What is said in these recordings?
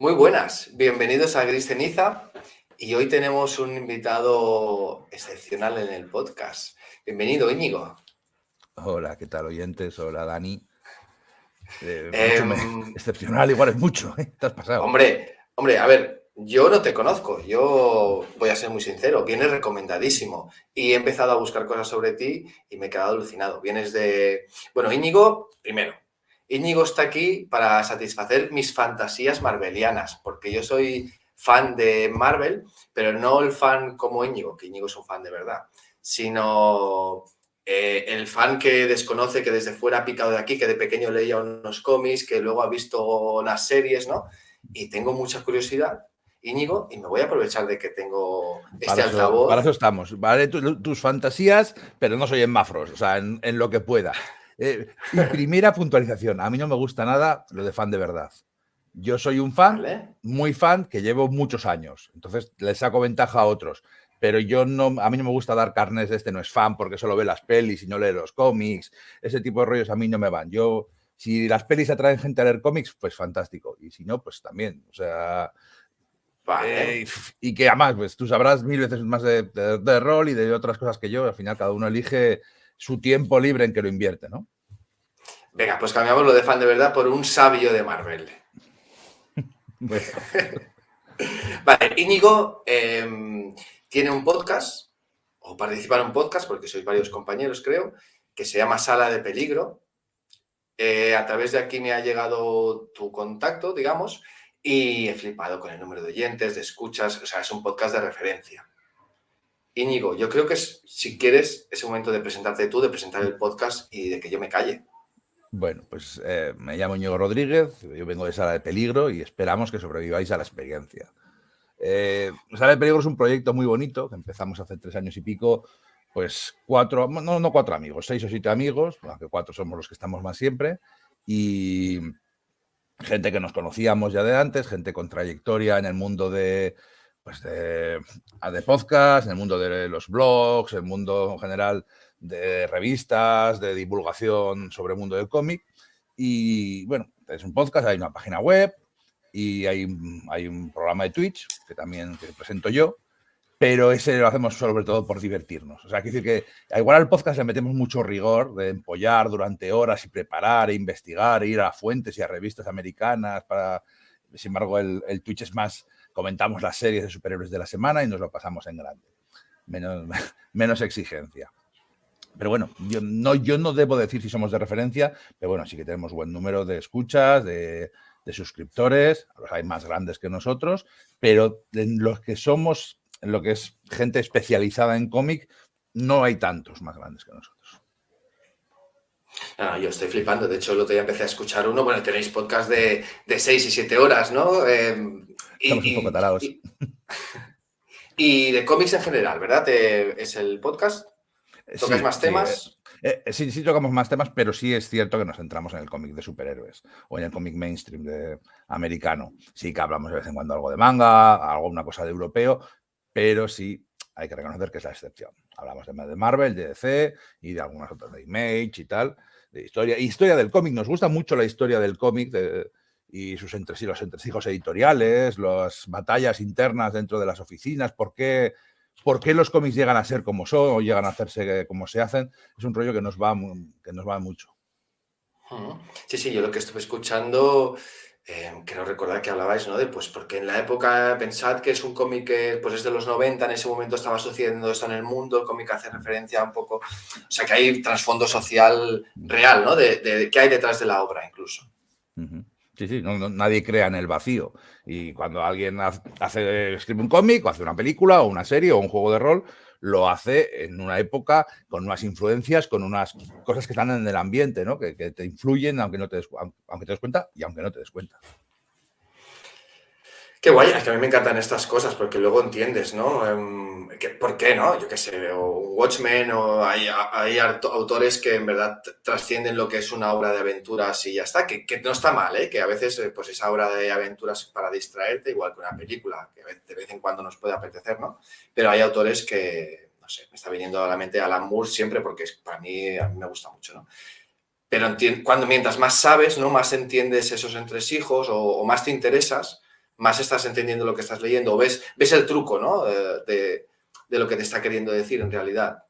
Muy buenas, bienvenidos a Gris Ceniza y hoy tenemos un invitado excepcional en el podcast. Bienvenido, Íñigo. Hola, ¿qué tal, oyentes? Hola, Dani. Em, Excepcional, igual es mucho, ¿eh? Te has pasado. hombre, a ver, yo no te conozco, yo voy a ser muy sincero, vienes recomendadísimo y he empezado a buscar cosas sobre ti y me he quedado alucinado. Vienes de... Bueno, Íñigo, primero, Íñigo está aquí para satisfacer mis fantasías marvelianas, porque yo soy fan de Marvel, pero no el fan como Íñigo, que Íñigo es un fan de verdad, sino el fan que desconoce, que desde fuera ha picado de aquí, que de pequeño leía unos cómics, que luego ha visto las series, ¿no? Y tengo mucha curiosidad, Íñigo, y me voy a aprovechar de que tengo este Para eso altavoz. estamos, ¿vale? Tus fantasías, pero no soy en mafros, o sea, en lo que pueda. Y primera puntualización, a mí no me gusta nada lo de fan de verdad. Yo soy un fan, ¿Vale? muy fan, que llevo muchos años, entonces le saco ventaja a otros. Pero a mí no me gusta dar carnes de este no es fan porque solo ve las pelis y no lee los cómics. Ese tipo de rollos a mí no me van. Si las pelis atraen gente a leer cómics, pues fantástico. Y si no, pues también. O sea, Vale. y que además, pues tú sabrás mil veces más de rol y de otras cosas que yo. Al final, cada uno elige su tiempo libre en que lo invierte, ¿no? Venga, pues cambiamos lo de fan de verdad por un sabio de Marvel. Bueno, Vale, Íñigo tiene un podcast, o participa en un podcast, porque sois varios compañeros, creo, que se llama Sala de Peligro. A través de aquí me ha llegado tu contacto, digamos, y he flipado con el número de oyentes, de escuchas, o sea, es un podcast de referencia. Íñigo, yo creo que si quieres, es el momento de presentarte tú, de presentar el podcast y de que yo me calle. bueno, pues me llamo Íñigo Rodríguez, yo vengo de Sala de Peligro y esperamos que sobreviváis a la experiencia. Sala de Peligro es un proyecto muy bonito que empezamos hace 3 años y pico, pues no 4 amigos, 6 o 7 amigos, aunque 4 somos los que estamos más siempre, y gente que nos conocíamos ya de antes, gente con trayectoria en el mundo pues de podcast, en el mundo de los blogs, en el mundo en general de revistas, de divulgación sobre el mundo del cómic. Y bueno, es un podcast, hay una página web y hay un programa de Twitch que presento yo, pero ese lo hacemos sobre todo por divertirnos. O sea, quiero decir que igual al podcast le metemos mucho rigor de empollar durante horas y preparar e investigar, e ir a fuentes y a revistas americanas. Sin embargo, el Twitch es más, comentamos las series de superhéroes de la semana y nos lo pasamos en grande. Menos exigencia. Pero bueno, yo no debo decir si somos de referencia, pero bueno, sí que tenemos buen número de escuchas, de suscriptores, los hay más grandes que nosotros, pero en los que somos, en lo que es gente especializada en cómic, no hay tantos más grandes que nosotros. No, yo estoy flipando. De hecho, el otro día empecé a escuchar uno. Bueno, tenéis podcast de 6 y 7 horas, ¿no? Estamos un poco tarados. Y de cómics en general, ¿verdad? ¿Es el podcast? ¿Tocáis Sí, más sí. temas? Sí tocamos más temas, pero sí es cierto que nos centramos en el cómic de superhéroes o en el cómic mainstream americano. Sí que hablamos de vez en cuando algo de manga, alguna cosa de europeo, pero sí hay que reconocer que es la excepción. Hablamos de Marvel, de DC y de algunas otras, de Image y tal, de historia del cómic. Nos gusta mucho la historia del cómic y los entresijos editoriales, las batallas internas dentro de las oficinas, por qué los cómics llegan a ser como son o llegan a hacerse como se hacen. Es un rollo que nos va mucho. Sí, sí, yo lo que estuve escuchando, creo recordar que hablabais, ¿no? Pues porque en la época, pensad que es un cómic que pues es de los 90, en ese momento estaba sucediendo esto en el mundo, el cómic hace referencia un poco, o sea, que hay trasfondo social real, ¿no? De qué hay detrás de la obra, incluso. Sí, nadie crea en el vacío. Y cuando alguien escribe un cómic, o hace una película, o una serie, o un juego de rol, lo hace en una época con unas influencias, con unas cosas que están en el ambiente, ¿no? Que te influyen aunque te des cuenta y aunque no te des cuenta. Qué guay, es que a mí me encantan estas cosas porque luego entiendes, ¿no? ¿Por qué no? Yo qué sé, o Watchmen, o hay autores que en verdad trascienden lo que es una obra de aventuras y ya está, que no está mal, ¿eh? Que a veces pues esa obra de aventuras para distraerte, igual que una película, que de vez en cuando nos puede apetecer, ¿no? Pero hay autores que, no sé, me está viniendo a la mente Alan Moore siempre porque para mí, a mí me gusta mucho, ¿no? Pero mientras más sabes, ¿no? Más entiendes esos entresijos o más te interesas, más estás entendiendo lo que estás leyendo, o ves el truco, ¿no? De lo que te está queriendo decir en realidad.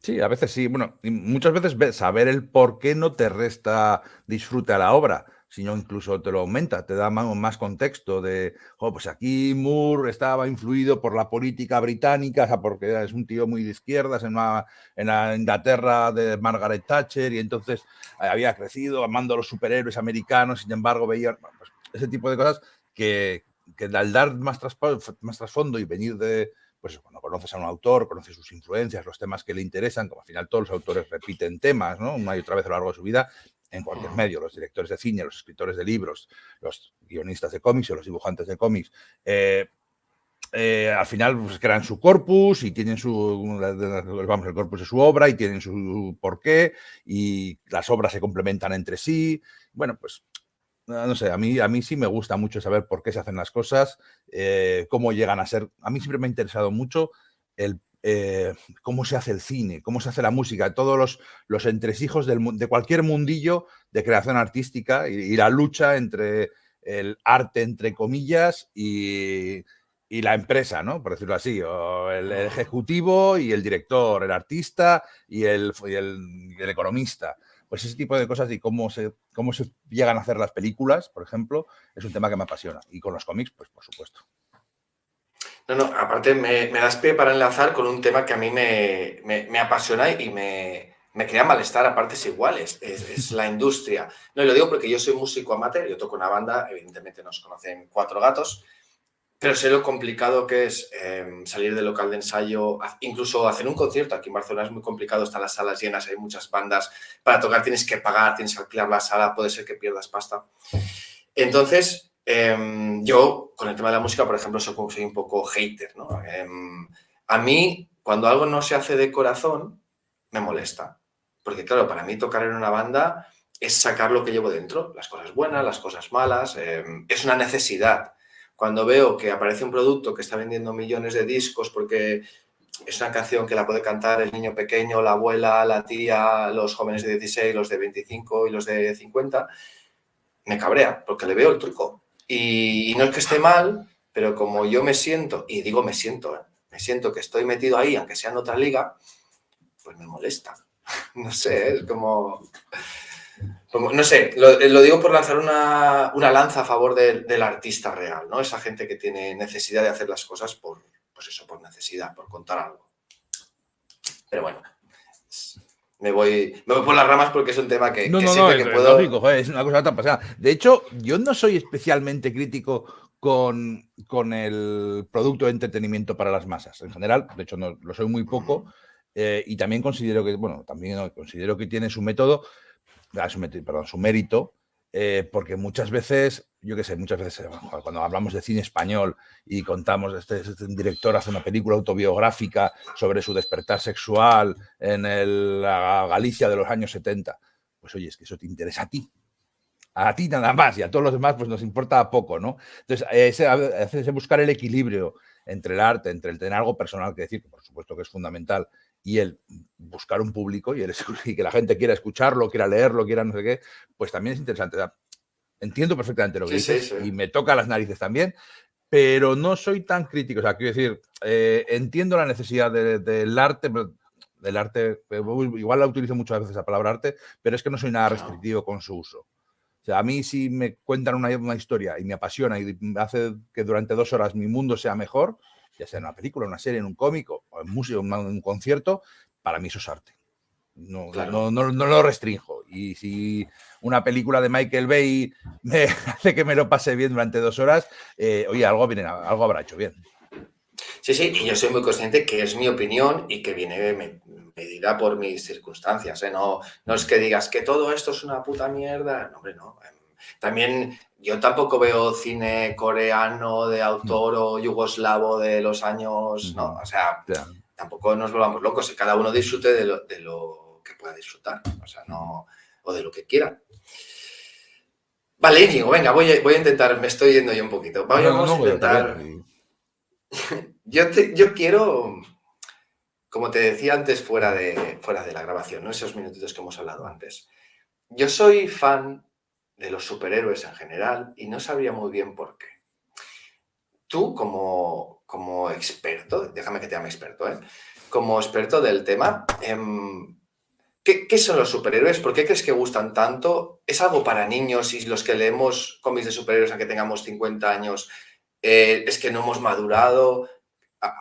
Sí, a veces sí. Bueno, y muchas veces saber el por qué no te resta disfrute a la obra, sino incluso te lo aumenta, te da más contexto de, pues aquí Moore estaba influido por la política británica, o sea, porque es un tío muy de izquierdas en la Inglaterra de Margaret Thatcher y entonces había crecido amando a los superhéroes americanos, sin embargo veía pues, ese tipo de cosas que al dar más trasfondo y venir de pues cuando conoces a un autor, conoces sus influencias, los temas que le interesan, como al final todos los autores repiten temas, ¿no? Una y otra vez a lo largo de su vida, en cualquier medio, los directores de cine, los escritores de libros, los guionistas de cómics o los dibujantes de cómics, al final pues, crean su corpus y tienen el corpus de su obra y tienen su porqué y las obras se complementan entre sí. Bueno, pues no sé, a mí sí me gusta mucho saber por qué se hacen las cosas, cómo llegan a ser. A mí siempre me ha interesado mucho el cómo se hace el cine, cómo se hace la música, todos los entresijos de cualquier mundillo de creación artística y la lucha entre el arte, entre comillas, y la empresa, ¿no? Por decirlo así, o el ejecutivo y el director, el artista y el economista. Pues ese tipo de cosas y cómo se llegan a hacer las películas, por ejemplo, es un tema que me apasiona. Y con los cómics, pues por supuesto. No, aparte me das pie para enlazar con un tema que a mí me apasiona y me crea malestar a partes iguales, es la industria. No, y lo digo porque yo soy músico amateur, yo toco una banda, evidentemente nos conocen Cuatro Gatos, pero sé lo complicado que es salir del local de ensayo, incluso hacer un concierto. Aquí en Barcelona es muy complicado, están las salas llenas, hay muchas bandas. Para tocar tienes que pagar, tienes que alquilar la sala, puede ser que pierdas pasta. Entonces, yo con el tema de la música, por ejemplo, soy un poco hater, ¿no? A mí, cuando algo no se hace de corazón, me molesta. Porque claro, para mí tocar en una banda es sacar lo que llevo dentro, las cosas buenas, las cosas malas, es una necesidad. Cuando veo que aparece un producto que está vendiendo millones de discos porque es una canción que la puede cantar el niño pequeño, la abuela, la tía, los jóvenes de 16, los de 25 y los de 50, me cabrea porque le veo el truco. Y no es que esté mal, pero como yo me siento, y digo me siento que estoy metido ahí, aunque sea en otra liga, pues me molesta. No sé, es como no sé, lo digo por lanzar una lanza a favor del artista real, ¿no? Esa gente que tiene necesidad de hacer las cosas pues eso, por necesidad, por contar algo. Pero bueno, me voy por las ramas porque es un tema que No, siempre que es puedo... lógico, joder, es una cosa tan pasada. De hecho, yo no soy especialmente crítico con el producto de entretenimiento para las masas. En general, de hecho, no, lo soy muy poco. Y también considero que, bueno, considero que tiene su método, su mérito, porque muchas veces, yo qué sé, cuando hablamos de cine español y contamos, este director hace una película autobiográfica sobre su despertar sexual en la Galicia de los años 70, pues oye, es que eso te interesa a ti nada más, y a todos los demás pues nos importa poco, ¿no? Entonces, ese buscar el equilibrio entre el arte, entre el tener algo personal que decir, que por supuesto que es fundamental, y el buscar un público y que la gente quiera escucharlo, quiera leerlo, quiera no sé qué, pues también es interesante. O sea, entiendo perfectamente lo que Sí, sí, dices sí. y me toca las narices también, pero no soy tan crítico. O sea, quiero decir, entiendo la necesidad del arte, del arte, igual la utilizo muchas veces la palabra arte, pero es que no soy nada restrictivo con su uso. O sea, a mí si me cuentan una historia y me apasiona y me hace que durante 2 horas mi mundo sea mejor, ya sea en una película, en una serie, en un cómic, o en música, en un concierto, para mí eso es arte. No, Claro. no lo restrinjo. Y si una película de Michael Bay me hace que me lo pase bien durante 2 horas, oye, algo habrá hecho bien. Sí, sí, y yo soy muy consciente que es mi opinión y que viene medida por mis circunstancias, ¿eh? No es que digas que todo esto es una puta mierda. No, hombre, no. También yo tampoco veo cine coreano de autor o yugoslavo de los años, ¿no? O sea, tampoco nos volvamos locos y cada uno disfrute de lo que pueda disfrutar, o sea, no, o de lo que quiera. Vale, Íñigo, venga, voy a intentar, me estoy yendo yo un poquito. Vamos a No, está intentar. bien. Yo quiero, como te decía antes, fuera de la grabación, ¿no? Esos minutitos que hemos hablado antes. Yo soy fan de los superhéroes en general y no sabría muy bien por qué. tú como experto, déjame que te llame experto, ¿eh? Como experto del tema, ¿qué son los superhéroes? ¿Por qué crees que gustan tanto? ¿Es algo para niños y los que leemos cómics de superhéroes aunque tengamos 50 años es que no hemos madurado?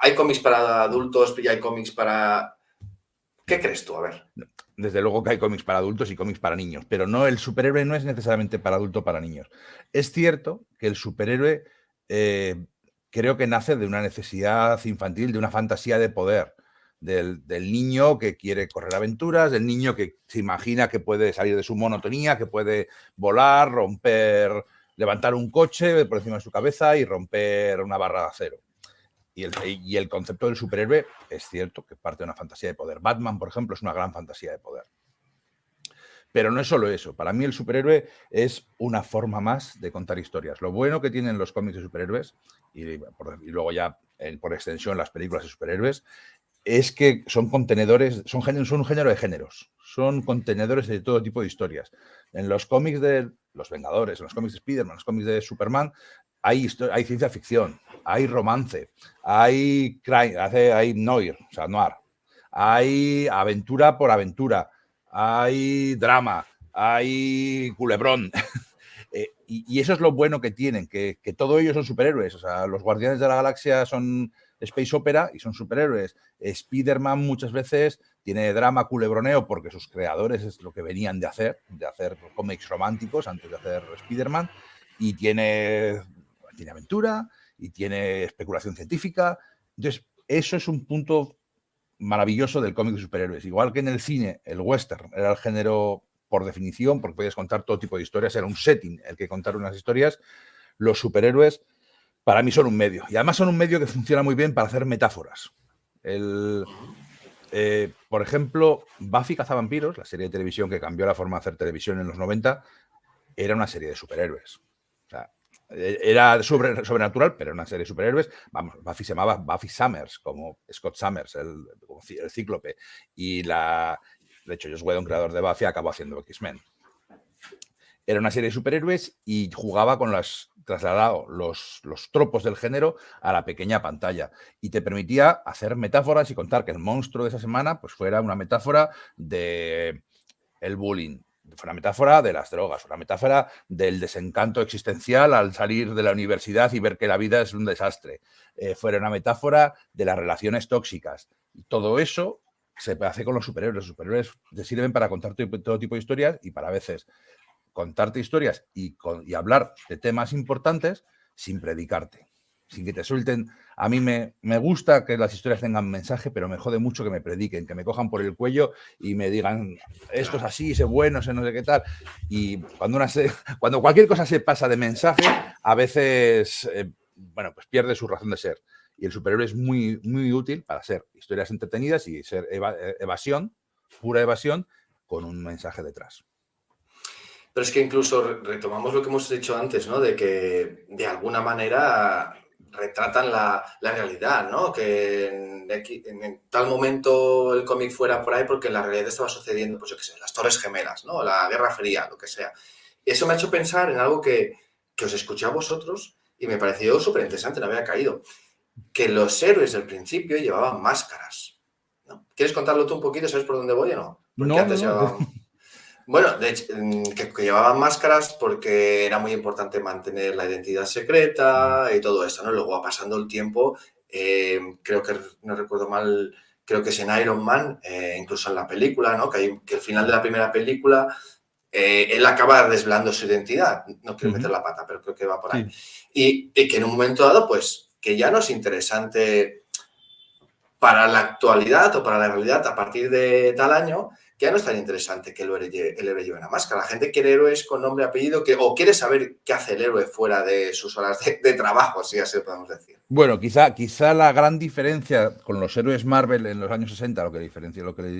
¿Hay cómics para adultos y hay cómics para...? ¿Qué crees tú? A ver. Desde luego que hay cómics para adultos y cómics para niños, pero no, el superhéroe no es necesariamente para adulto o para niños. Es cierto que el superhéroe creo que nace de una necesidad infantil, de una fantasía de poder, del niño que quiere correr aventuras, del niño que se imagina que puede salir de su monotonía, que puede volar, romper, levantar un coche por encima de su cabeza y romper una barra de acero. Y el concepto del superhéroe es cierto que parte de una fantasía de poder. Batman, por ejemplo, es una gran fantasía de poder. Pero no es solo eso. Para mí el superhéroe es una forma más de contar historias. Lo bueno que tienen los cómics de superhéroes, y luego ya por extensión las películas de superhéroes, es que son contenedores, son un género de géneros. Son contenedores de todo tipo de historias. En los cómics de los Vengadores, en los cómics de Spider-Man, en los cómics de Superman, hay ciencia ficción, hay romance, hay crime, hay noir, o sea, noir, hay aventura por aventura, hay drama, hay culebrón. Y eso es lo bueno que tienen, que todos ellos son superhéroes. O sea, los Guardianes de la Galaxia son space opera y son superhéroes. Spider-Man muchas veces tiene drama culebroneo porque sus creadores es lo que venían de hacer cómics románticos antes de hacer Spider-Man, y tiene aventura y tiene especulación científica. Entonces, eso es un punto maravilloso del cómic de superhéroes. Igual que en el cine, el western era el género por definición, porque podías contar todo tipo de historias, era un setting el que contar unas historias. Los superhéroes, para mí, son un medio. Y además son un medio que funciona muy bien para hacer metáforas. Por ejemplo, Buffy Cazavampiros, la serie de televisión que cambió la forma de hacer televisión en los 90, era una serie de superhéroes. O sea, era sobrenatural, pero era una serie de superhéroes. Vamos, Buffy se llamaba Buffy Summers, como Scott Summers, el cíclope. De hecho, Joss Whedon, creador de Buffy, acabó haciendo X-Men. Era una serie de superhéroes y jugaba con trasladado los tropos del género a la pequeña pantalla. Y te permitía hacer metáforas y contar que el monstruo de esa semana pues fuera una metáfora de el bullying, fue una metáfora de las drogas, una metáfora del desencanto existencial al salir de la universidad y ver que la vida es un desastre, fuera una metáfora de las relaciones tóxicas. Y todo eso se hace con los superhéroes. Los superhéroes te sirven para contar todo tipo de historias y para a veces contarte historias y hablar de temas importantes sin predicarte, sin que te suelten. A mí me gusta que las historias tengan mensaje, pero me jode mucho que me prediquen, que me cojan por el cuello y me digan esto es así, sé bueno, sé no sé qué tal. Y cuando cualquier cosa se pasa de mensaje, a veces pues pierde su razón de ser. Y el superhéroe es muy, muy útil para ser historias entretenidas y ser evasión, pura evasión, con un mensaje detrás. Pero es que incluso retomamos lo que hemos dicho antes, ¿no? De que de alguna manera retratan la realidad, ¿no? Que en tal momento el cómic fuera por ahí porque en la realidad estaba sucediendo, pues yo qué sé, las Torres Gemelas, ¿no? La Guerra Fría, lo que sea. Y eso me ha hecho pensar en algo que os escuché a vosotros y me pareció súper interesante, no había caído. Que los héroes del principio llevaban máscaras, ¿no? ¿Quieres contarlo tú un poquito? ¿Sabes por dónde voy o no? Porque No. antes llevaban... Bueno, de hecho, que llevaban máscaras porque era muy importante mantener la identidad secreta y todo esto, ¿no? Luego va pasando el tiempo, creo que, no recuerdo mal, creo que es en Iron Man, incluso en la película, ¿no? Que el final de la primera película, él acaba desvelando su identidad. No quiero meter la pata, pero creo que va por ahí. Sí. Y que en un momento dado, pues, que ya no es interesante para la actualidad o para la realidad a partir de tal año, que ya no es tan interesante que el héroe lleve una máscara. La gente quiere héroes con nombre y apellido o quiere saber qué hace el héroe fuera de sus horas de trabajo, si así lo podemos decir. Bueno, quizá la gran diferencia con los héroes Marvel en los años 60, lo que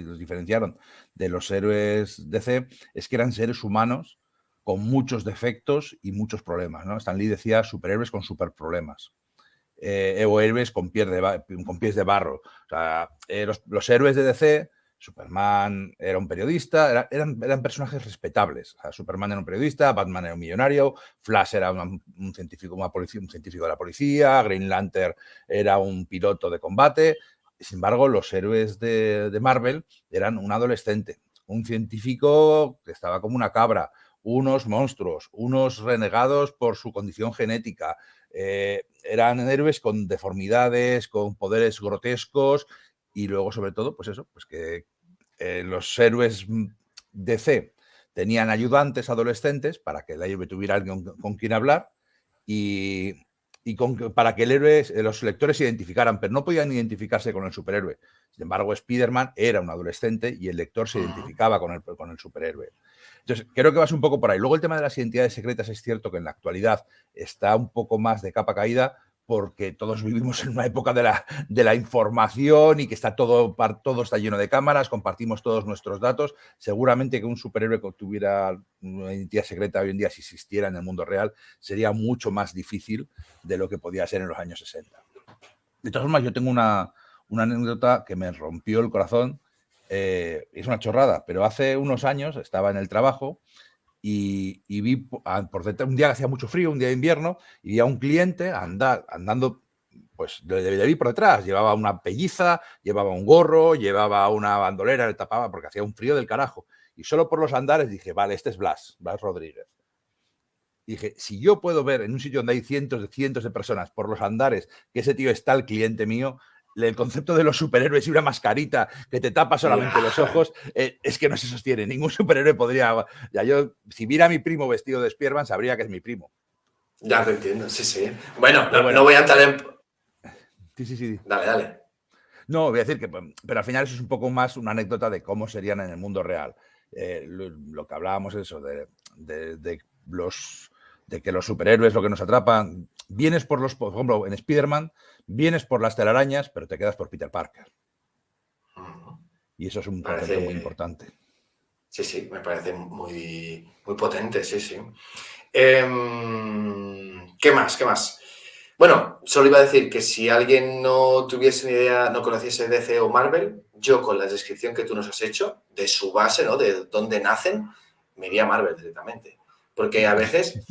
los diferenciaron de los héroes DC, es que eran seres humanos con muchos defectos y muchos problemas, ¿no? Stan Lee decía superhéroes con superproblemas. O héroes con pies de barro. O sea, los héroes de DC Superman era un periodista, eran personajes respetables. O sea, Superman era un periodista, Batman era un millonario, Flash era un científico, un científico de la policía, Green Lantern era un piloto de combate. Sin embargo, los héroes de Marvel eran un adolescente, un científico que estaba como una cabra, unos monstruos, unos renegados por su condición genética. Eran héroes con deformidades, con poderes grotescos y luego, sobre todo, pues eso, pues que los héroes DC tenían ayudantes adolescentes para que el héroe tuviera alguien con quien hablar y para que el héroe, los lectores se identificaran, pero no podían identificarse con el superhéroe. Sin embargo, Spider-Man era un adolescente y el lector se identificaba con el superhéroe. Entonces, creo que vas un poco por ahí. Luego, el tema de las identidades secretas es cierto que en la actualidad está un poco más de capa caída porque todos vivimos en una época de la información y que está todo está lleno de cámaras, compartimos todos nuestros datos. Seguramente que un superhéroe que tuviera una identidad secreta hoy en día, si existiera en el mundo real, sería mucho más difícil de lo que podía ser en los años 60. De todas formas, yo tengo una anécdota que me rompió el corazón. Es una chorrada, pero hace unos años estaba en el trabajo y vi por detrás, un día que hacía mucho frío, un día de invierno, y vi a un cliente andando, pues le vi por detrás, llevaba una pelliza, llevaba un gorro, llevaba una bandolera, le tapaba porque hacía un frío del carajo. Y solo por los andares dije, vale, este es Blas Rodríguez. Y dije, si yo puedo ver en un sitio donde hay cientos de personas por los andares que ese tío está el cliente mío, el concepto de los superhéroes y una mascarita que te tapa solamente los ojos, es que no se sostiene. Ningún superhéroe podría... Ya yo, si viera a mi primo vestido de Spider-Man, sabría que es mi primo. Ya te entiendo, sí, sí. Bueno, bueno, no voy a entrar en... Sí. Dale. No, voy a decir que... Pero al final eso es un poco más una anécdota de cómo serían en el mundo real. Lo que hablábamos eso, de que los superhéroes lo que nos atrapan, vienes por ejemplo, en Spider-Man, vienes por las telarañas, pero te quedas por Peter Parker. Y eso es un concepto muy importante. Sí, me parece muy, muy potente, sí. ¿Qué más? Bueno, solo iba a decir que si alguien no tuviese ni idea, no conociese DC o Marvel, yo con la descripción que tú nos has hecho, de su base, ¿no? De dónde nacen, me iría a Marvel directamente. Porque a veces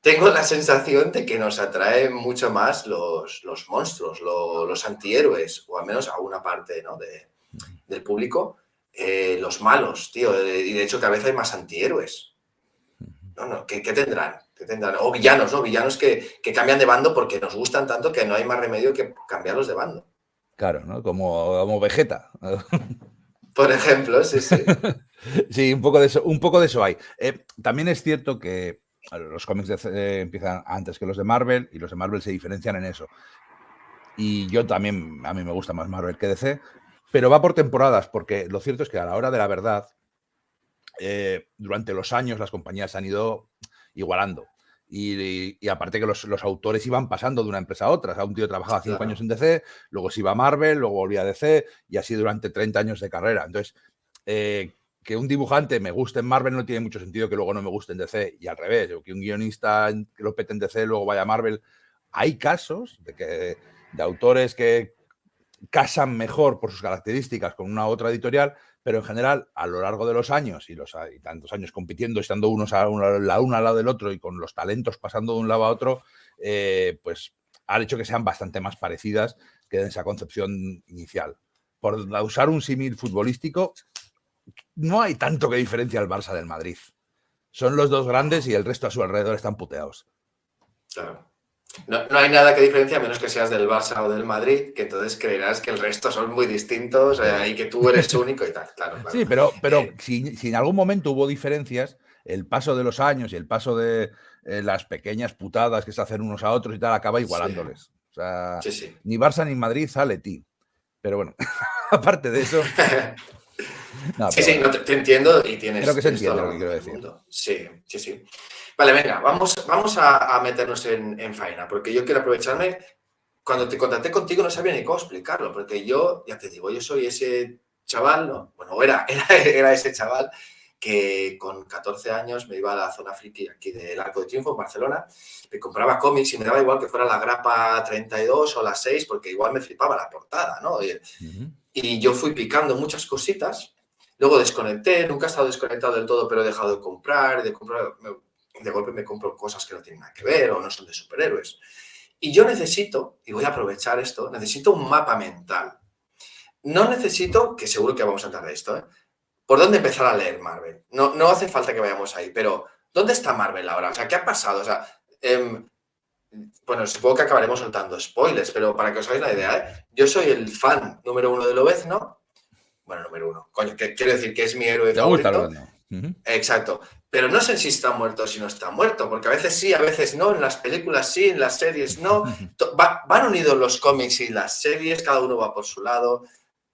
tengo la sensación de que nos atraen mucho más los monstruos, los antihéroes, o al menos a una parte, ¿no? del público, los malos, tío. Y de hecho que a veces hay más antihéroes. No, ¿qué tendrán? O villanos, ¿no? Villanos que cambian de bando porque nos gustan tanto que no hay más remedio que cambiarlos de bando. Claro, ¿no? Como Vegeta. Por ejemplo, sí. Sí, un poco de eso hay. También es cierto que los cómics de DC empiezan antes que los de Marvel y los de Marvel se diferencian en eso. Y yo también, a mí me gusta más Marvel que DC, pero va por temporadas, porque lo cierto es que a la hora de la verdad, durante los años las compañías se han ido igualando. Y aparte que los autores iban pasando de una empresa a otra. O sea, un tío trabajaba 5 años en DC, luego se iba a Marvel, luego volvía a DC y así durante 30 años de carrera. Entonces, que un dibujante me guste en Marvel no tiene mucho sentido que luego no me guste en DC y al revés, o que un guionista que lo pete en DC luego vaya a Marvel. Hay casos de autores que casan mejor por sus características con una u otra editorial, pero en general, a lo largo de los años y tantos años compitiendo, estando uno al lado del otro y con los talentos pasando de un lado a otro, pues ha hecho que sean bastante más parecidas que en esa concepción inicial. Por usar un símil futbolístico, no hay tanto que diferencia el Barça del Madrid. Son los dos grandes y el resto a su alrededor están puteados. Claro. No hay nada que diferencia, a menos que seas del Barça o del Madrid, que entonces creerás que el resto son muy distintos y que tú eres único y tal. Claro. Sí, pero si en algún momento hubo diferencias, el paso de los años y el paso de las pequeñas putadas que se hacen unos a otros y tal acaba igualándoles. Sí. O sea, Sí. ni Barça ni Madrid sale ti. Pero bueno, aparte de eso... No, no, te entiendo y tienes... Creo que se entiende lo que quiero decir. Sí. Vale, venga, vamos a meternos en faena, porque yo quiero aprovecharme. Cuando te contacté contigo no sabía ni cómo explicarlo, porque yo, ya te digo, yo soy ese chaval, ¿no? Bueno, era ese chaval que con 14 años me iba a la zona friki aquí del Arco de Triunfo en Barcelona, me compraba cómics y me daba igual que fuera la grapa 32 o la 6, porque igual me flipaba la portada, ¿no? y yo fui picando muchas cositas. Luego desconecté, nunca he estado desconectado del todo, pero he dejado de comprar, de golpe me compro cosas que no tienen nada que ver o no son de superhéroes. Y yo necesito, y voy a aprovechar esto, necesito un mapa mental. No necesito, que seguro que vamos a entrar de esto, ¿eh? ¿Por dónde empezar a leer Marvel? No, no hace falta que vayamos ahí, pero ¿dónde está Marvel ahora? O sea, ¿qué ha pasado? O sea, bueno, supongo que acabaremos soltando spoilers, pero para que os hagáis una idea, ¿eh? Yo soy el fan número 1 de Lobezno. Bueno, número 1. Coño, quiero decir que es mi héroe ¿Te gusta favorito. Lobezno? Uh-huh. Exacto. Pero no sé si está muerto o si no está muerto, porque a veces sí, a veces no. En las películas sí, en las series no. Van unidos los cómics y las series, cada uno va por su lado.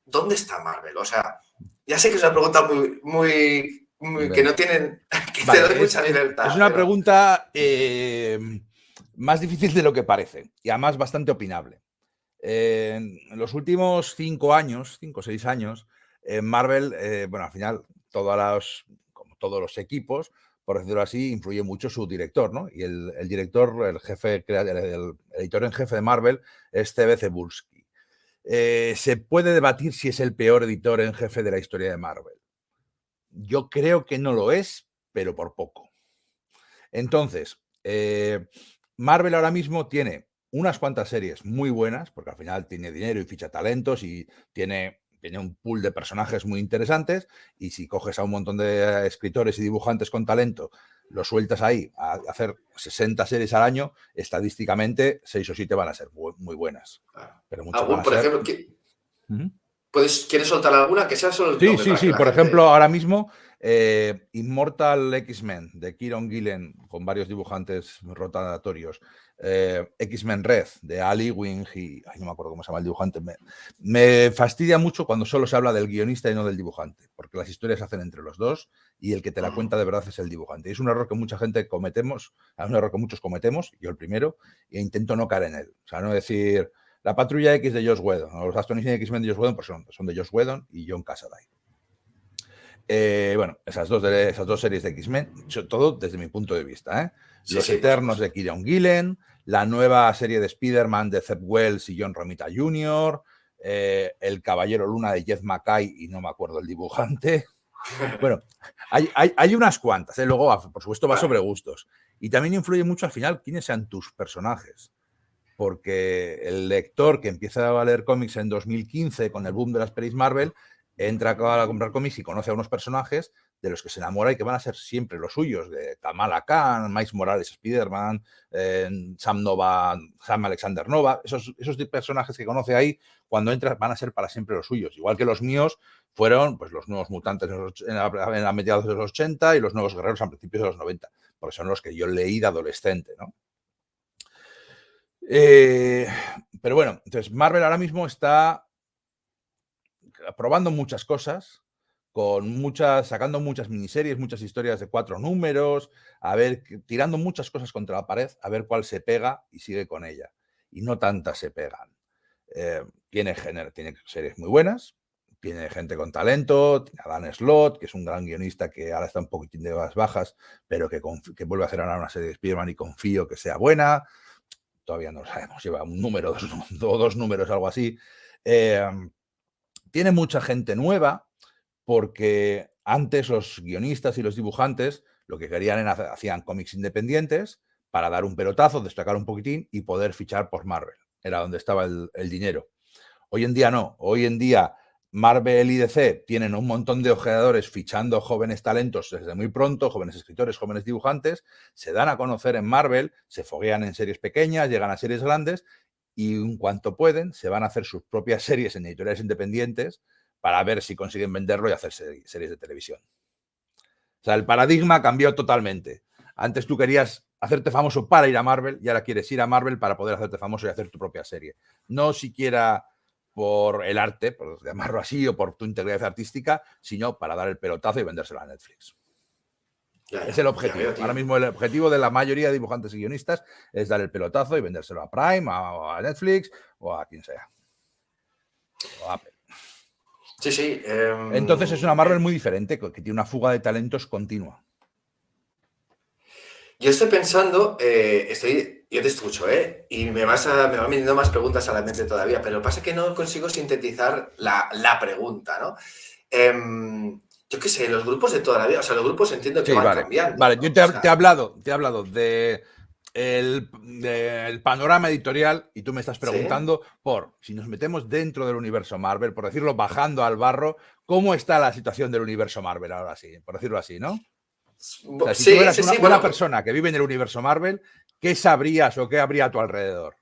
¿Dónde está Marvel? O sea, ya sé que es una pregunta muy que no tienen, que te doy mucha libertad. Es una pregunta más difícil de lo que parece y además bastante opinable. En los últimos 5 o 6 años, Marvel, bueno, al final, como todos los equipos, por decirlo así, influye mucho su director, ¿no? Y el director, el editor en jefe de Marvel es C.B. Cebulski. Se puede debatir si es el peor editor en jefe de la historia de Marvel. Yo creo que no lo es, pero por poco. Entonces, Marvel ahora mismo tiene unas cuantas series muy buenas, porque al final tiene dinero y ficha talentos y tiene un pool de personajes muy interesantes, y si coges a un montón de escritores y dibujantes con talento, lo sueltas ahí a hacer 60 series al año, estadísticamente 6 o 7 van a ser muy buenas. Pero muchas van a por ser... ejemplo, ¿quieres soltar alguna? Que sea solo el nombre para que Sí. la Por gente... ejemplo, ahora mismo, Immortal X-Men de Kieron Gillen, con varios dibujantes rotatorios. X-Men Red de Al Ewing y... Ay, no me acuerdo cómo se llama el dibujante. Me fastidia mucho cuando solo se habla del guionista y no del dibujante, porque las historias se hacen entre los dos y el que te la cuenta de verdad es el dibujante. Y es un error que mucha gente cometemos, es un error que muchos cometemos, yo el primero, e intento no caer en él. O sea, no decir... La Patrulla X de Joss Whedon, o los Astonishing X-Men de Joss Whedon, pues son de Joss Whedon y John Cassaday. Bueno, esas dos series de X-Men, todo desde mi punto de vista. ¿eh? Los Eternos de Kieron Gillen, la nueva serie de Spider-Man de Zeb Wells y John Romita Jr., El Caballero Luna de Jeff MacKay y no me acuerdo el dibujante. Bueno, hay unas cuantas. Luego, por supuesto, va sobre gustos. Y también influye mucho al final quiénes sean tus personajes. Porque el lector que empieza a leer cómics en 2015 con el boom de las pelis Marvel, entra a comprar cómics y conoce a unos personajes de los que se enamora y que van a ser siempre los suyos, de Kamala Khan, Miles Morales, Spider-Man, Sam Alexander Nova, esos personajes que conoce ahí, cuando entras van a ser para siempre los suyos, igual que los míos fueron pues, los nuevos mutantes a mediados de los 80 y los nuevos guerreros a principios de los 90, porque son los que yo leí de adolescente, ¿no? Pero bueno, entonces Marvel ahora mismo está probando muchas cosas, sacando muchas miniseries, muchas historias de 4 números, tirando muchas cosas contra la pared, a ver cuál se pega y sigue con ella. Y no tantas se pegan. Tiene series muy buenas, tiene gente con talento, tiene a Dan Slott, que es un gran guionista que ahora está un poquitín de bajas, pero que vuelve a hacer ahora una serie de Spider-Man y confío que sea buena. Todavía no lo sabemos, lleva un número, dos números, algo así. Tiene mucha gente nueva, porque antes los guionistas y los dibujantes lo que querían era hacían cómics independientes para dar un pelotazo, destacar un poquitín y poder fichar por Marvel. Era donde estaba el dinero. Hoy en día no. Hoy en día Marvel y DC tienen un montón de ojeadores fichando jóvenes talentos desde muy pronto, jóvenes escritores, jóvenes dibujantes, se dan a conocer en Marvel, se foguean en series pequeñas, llegan a series grandes y en cuanto pueden se van a hacer sus propias series en editoriales independientes para ver si consiguen venderlo y hacer series de televisión. O sea, el paradigma cambió totalmente. Antes tú querías hacerte famoso para ir a Marvel y ahora quieres ir a Marvel para poder hacerte famoso y hacer tu propia serie. No siquiera por el arte, por llamarlo así, o por tu integridad artística, sino para dar el pelotazo y vendérselo a Netflix. Es el objetivo. Ahora mismo el objetivo de la mayoría de dibujantes y guionistas es dar el pelotazo y vendérselo a Prime, a Netflix o a quien sea. O a Apple. Sí. Entonces es una Marvel muy diferente, que tiene una fuga de talentos continua. Yo estoy pensando, yo te escucho, y me van viniendo más preguntas a la mente todavía, pero lo que pasa es que no consigo sintetizar la pregunta, ¿no? Yo qué sé, los grupos de toda la vida, o sea, los grupos entiendo que Sí, van vale. cambiando, Vale, ¿no? yo O te he sea, hablado de del panorama editorial y tú me estás sí. preguntando por, si nos metemos dentro del universo Marvel, por decirlo, bajando al barro, ¿cómo está la situación del universo Marvel ahora sí? Por decirlo así, ¿no? O sea, si tú Sí, eras sí, sí, una bueno, pues persona que vive en el universo Marvel, ¿qué sabrías o qué habría a tu alrededor?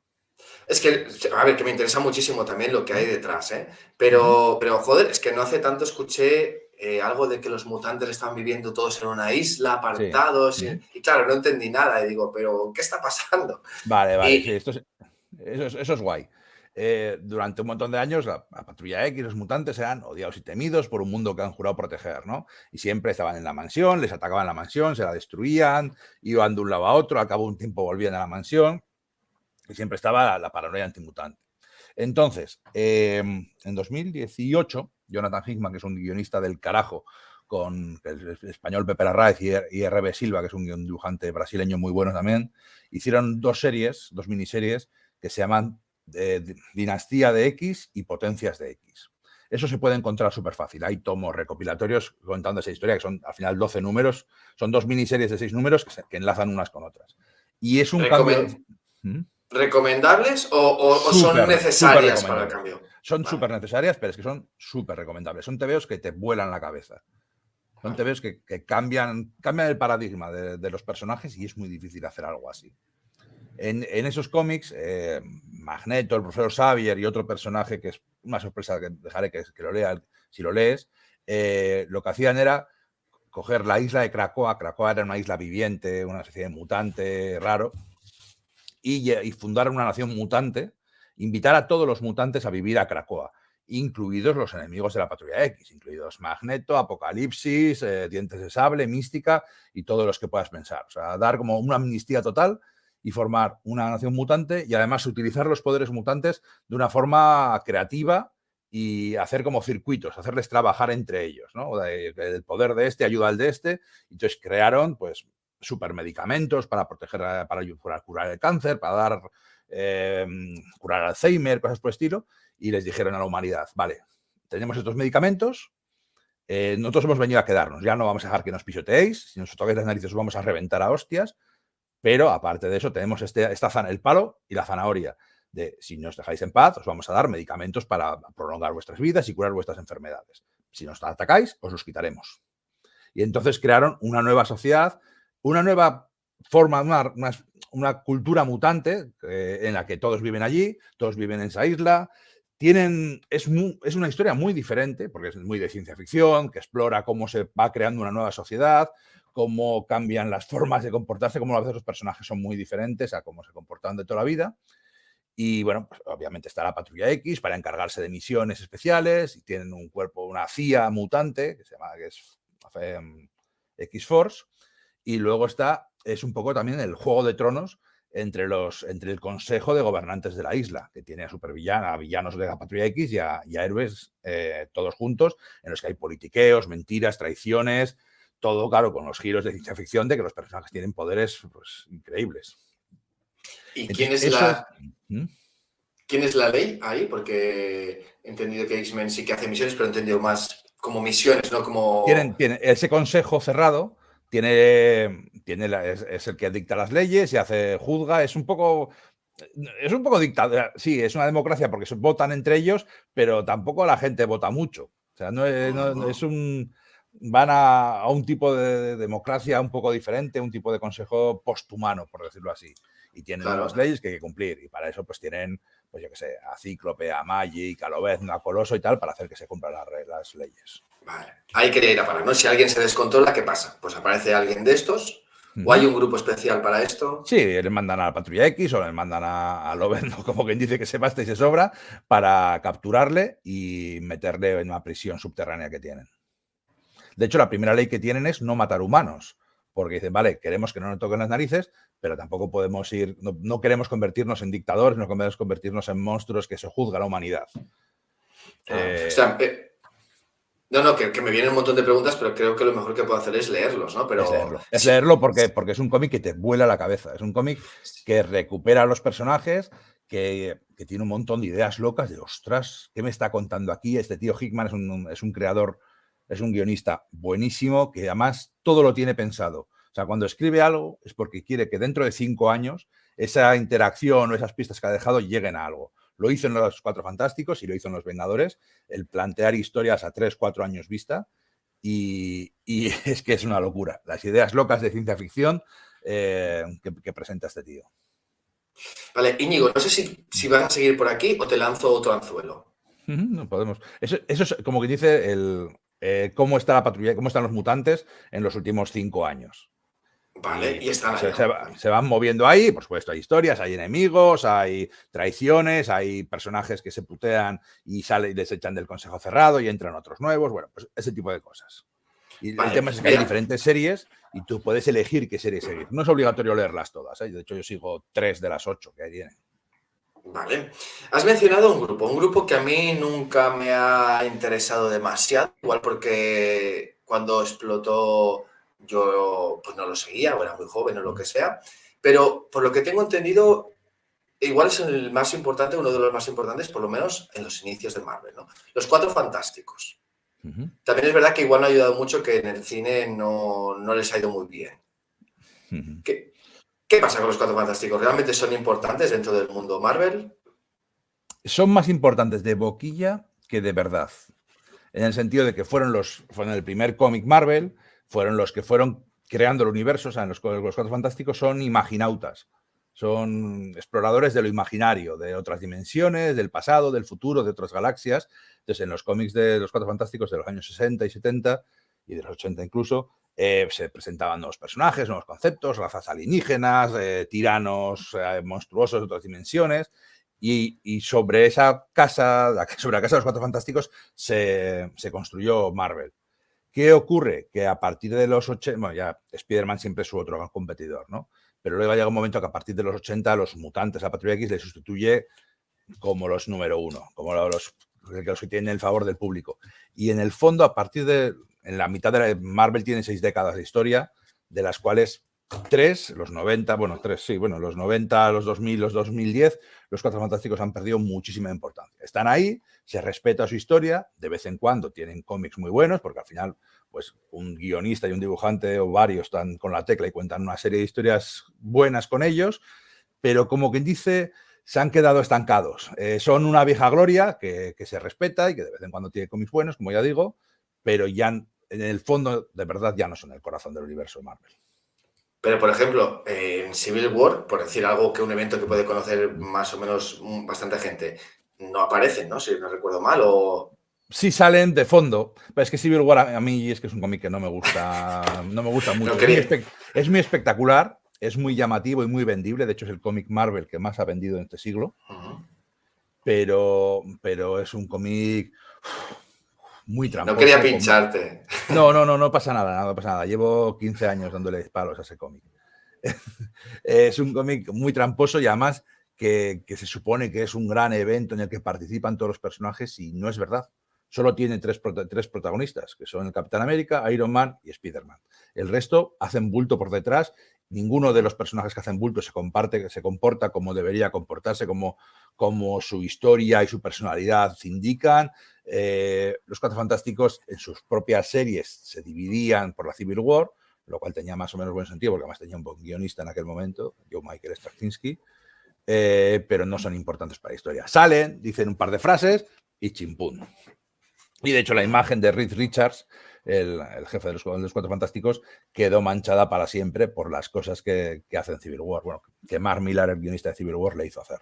es que, a ver, que me interesa muchísimo también lo que hay ¿Mm? detrás, ¿eh? Ujú. Pero joder, es que no hace tanto escuché algo de que los mutantes estaban viviendo todos en una isla, Sí. apartados, Ujú. y claro, no entendí nada, y digo, pero ¿qué está pasando? Vale, vale, sí, Y, eso es guay. Durante un montón de años, la Patrulla X, los mutantes eran odiados y temidos por un mundo que han jurado proteger, ¿no? Y siempre estaban en la mansión, les atacaban la mansión, se la destruían, iban de un lado a otro, al cabo de un tiempo volvían a la mansión y siempre estaba la paranoia antimutante. Entonces, en 2018, Jonathan Hickman, que es un guionista del carajo, con el español Pepe Larraez y R.B. Silva, que es un dibujante brasileño muy bueno también, hicieron dos miniseries que se llaman Dinastía de X y Potencias de X. Eso se puede encontrar súper fácil. Hay tomos recopilatorios contando esa historia, que son al final 12 números. Son dos miniseries de 6 números que enlazan unas con otras. Y es un cambio. recomen- ¿recomendables o son Súper necesarias para el recomendables. cambio? Son Vale. súper necesarias, pero es que son súper recomendables. Son tebeos que te vuelan la cabeza. Son Vale. tebeos que cambian el paradigma de los personajes y es muy difícil hacer algo así. En esos cómics, Magneto, el profesor Xavier y otro personaje que es una sorpresa que dejaré que lo lea si lo lees, lo que hacían era coger la isla de Krakoa. Krakoa era una isla viviente, una especie de mutante raro, y fundar una nación mutante, invitar a todos los mutantes a vivir a Krakoa, incluidos los enemigos de la Patrulla X, incluidos Magneto, Apocalipsis, Dientes de Sable, Mística y todos los que puedas pensar. O sea, dar como una amnistía total y formar una nación mutante y además utilizar los poderes mutantes de una forma creativa y hacer como circuitos, hacerles trabajar entre ellos, ¿no? El poder de este ayuda al de este. Entonces crearon, pues, supermedicamentos para proteger, para curar el cáncer, para dar curar Alzheimer, cosas por el estilo, y les dijeron a la humanidad, vale, tenemos estos medicamentos, nosotros hemos venido a quedarnos, ya no vamos a dejar que nos pisoteéis, si nos tocáis las narices os vamos a reventar a hostias, pero aparte de eso tenemos el palo y la zanahoria, de si nos dejáis en paz, os vamos a dar medicamentos para prolongar vuestras vidas y curar vuestras enfermedades. Si nos atacáis, os los quitaremos. Y entonces crearon una nueva sociedad, una nueva forma, una cultura mutante en la que todos viven allí, todos viven en esa isla. Es una historia muy diferente, porque es muy de ciencia ficción, que explora cómo se va creando una nueva sociedad, cómo cambian las formas de comportarse, cómo a veces los personajes son muy diferentes a cómo se comportan de toda la vida. Y bueno, pues obviamente está la Patrulla X para encargarse de misiones especiales y tienen un cuerpo, una CIA mutante que se llama, que es X-Force. Y luego es un poco también el juego de tronos entre el consejo de gobernantes de la isla, que tiene a supervillanos, a villanos de la Patrulla X y a héroes todos juntos, en los que hay politiqueos, mentiras, traiciones, todo claro, con los giros de ciencia ficción de que los personajes tienen poderes pues, increíbles. ¿Y Entonces, eso es. ¿Mm? quién es la ley ahí? Porque he entendido que X-Men sí que hace misiones, pero he entendido más como misiones, no como... Tienen ese consejo cerrado, es el que dicta las leyes y juzga, es un poco dictadura, sí, es una democracia porque votan entre ellos, pero tampoco la gente vota mucho. O sea, van a un tipo de democracia un poco diferente, un tipo de consejo posthumano, por decirlo así. Y tienen unas Claro. leyes que hay que cumplir. Y para eso, pues tienen, pues yo qué sé, a Cíclope, a Magic, a Lobezno, a Coloso y tal, para hacer que se cumplan las leyes. Vale. Ahí quería ir a parar, ¿no? Si alguien se descontrola, ¿qué pasa? Pues aparece alguien de estos, o hay Ujú. un grupo especial para esto. Sí, les mandan a la Patrulla X o les mandan a Lobezno, como quien dice que se basta y se sobra, para capturarle y meterle en una prisión subterránea que tienen. De hecho, la primera ley que tienen es no matar humanos, porque dicen, vale, queremos que no nos toquen las narices, pero tampoco podemos no queremos convertirnos en dictadores, no queremos convertirnos en monstruos que se juzga a la humanidad. Claro. O Eh, sea, No, que me vienen un montón de preguntas, pero creo que lo mejor que puedo hacer es leerlos, ¿no? Pero Es sí, leerlo porque es un cómic que te vuela la cabeza. Es un cómic que recupera a los personajes, que tiene un montón de ideas locas de, ostras, ¿qué me está contando aquí? Este tío Hickman es un creador, es un guionista buenísimo que además todo lo tiene pensado. O sea, cuando escribe algo es porque quiere que dentro de 5 años esa interacción o esas pistas que ha dejado lleguen a algo. Lo hizo en Los Cuatro Fantásticos y lo hizo en Los Vengadores, el plantear historias a 3, 4 años vista. Y es que es una locura. Las ideas locas de ciencia ficción que presenta este tío. vale, Íñigo, no sé si vas a seguir por aquí o te lanzo otro anzuelo. No podemos. Eso es como que dice cómo está la patrulla, cómo están los mutantes en los últimos 5 años. Vale, Y y están ahí, se, ¿no? se van moviendo ahí, por supuesto, hay historias, hay enemigos, hay traiciones, hay personajes que se putean y salen y les echan del consejo cerrado y entran otros nuevos, bueno, pues ese tipo de cosas. Y el Vale, tema es que hay mira, diferentes series y tú puedes elegir qué serie seguir. No es obligatorio leerlas todas, ¿eh? De hecho, yo sigo 3 de las 8 que hay tienen. vale. Has mencionado un grupo que a mí nunca me ha interesado demasiado, igual porque cuando explotó yo pues no lo seguía, o era muy joven o lo que sea, pero por lo que tengo entendido, igual es el más importante, uno de los más importantes, por lo menos en los inicios de Marvel, ¿no? Los Cuatro Fantásticos. Uh-huh. También es verdad que igual no ha ayudado mucho que en el cine no les ha ido muy bien. Uh-huh. ¿Qué, ¿Qué pasa con los Cuatro Fantásticos? ¿Realmente son importantes dentro del mundo Marvel? Son más importantes de boquilla que de verdad. En el sentido de que fueron el primer cómic Marvel, fueron los que fueron creando el universo, o sea, los Cuatro Fantásticos son imaginautas, son exploradores de lo imaginario, de otras dimensiones, del pasado, del futuro, de otras galaxias. Entonces, en los cómics de los Cuatro Fantásticos de los años 60 y 70 y de los 80 incluso, se presentaban nuevos personajes, nuevos conceptos, razas alienígenas, tiranos monstruosos de otras dimensiones. Y sobre esa casa, sobre la casa de los Cuatro Fantásticos, se construyó Marvel. ¿Qué ocurre? Que a partir de los 80, bueno, ya Spider-Man siempre es su otro gran competidor, ¿no? Pero luego llega un momento que a partir de los 80 los mutantes, a Patrulla X le sustituye como los número uno, como los que tienen el favor del público. Y en el fondo, en la mitad de Marvel tiene 6 décadas de historia, de las cuales 3, los 90, bueno, 3, sí, bueno, los 90, los 2000, los 2010, los Cuatro Fantásticos han perdido muchísima importancia. Están ahí, se respeta su historia, de vez en cuando tienen cómics muy buenos, porque al final, pues un guionista y un dibujante o varios están con la tecla y cuentan una serie de historias buenas con ellos, pero como quien dice, se han quedado estancados. Son una vieja gloria que se respeta y que de vez en cuando tiene cómics buenos, como ya digo, pero ya en el fondo, de verdad, ya no son el corazón del universo de Marvel. Pero, por ejemplo, en Civil War, por decir algo que un evento que puede conocer más o menos bastante gente, no aparecen, ¿no? Si no recuerdo mal, o... Sí salen de fondo, pero es que Civil War a mí es que es un cómic que no me gusta No mucho. quería... Es muy espectacular, es muy llamativo y muy vendible. De hecho, es el cómic Marvel que más ha vendido en este siglo. Pero es un cómic muy No quería tramposo. pincharte. No pasa nada, no pasa nada. Llevo 15 años dándole palos a ese cómic. Es un cómic muy tramposo y además que se supone que es un gran evento en el que participan todos los personajes y no es verdad. Solo tiene tres protagonistas, que son el Capitán América, Iron Man y Spider-Man. El resto hacen bulto por detrás. Ninguno de los personajes que hacen bulto se comporta como debería comportarse, como su historia y su personalidad indican. Los Cuatro Fantásticos en sus propias series se dividían por la Civil War, lo cual tenía más o menos buen sentido, porque además tenía un buen guionista en aquel momento, Joe Michael Straczynski, pero no son importantes para la historia. Salen, dicen un par de frases y chimpún. Y de hecho la imagen de Reed Richards, el jefe de los Cuatro Fantásticos, quedó manchada para siempre por las cosas que hace en Civil War. Bueno, que Mark Millar, el guionista de Civil War, le hizo hacer.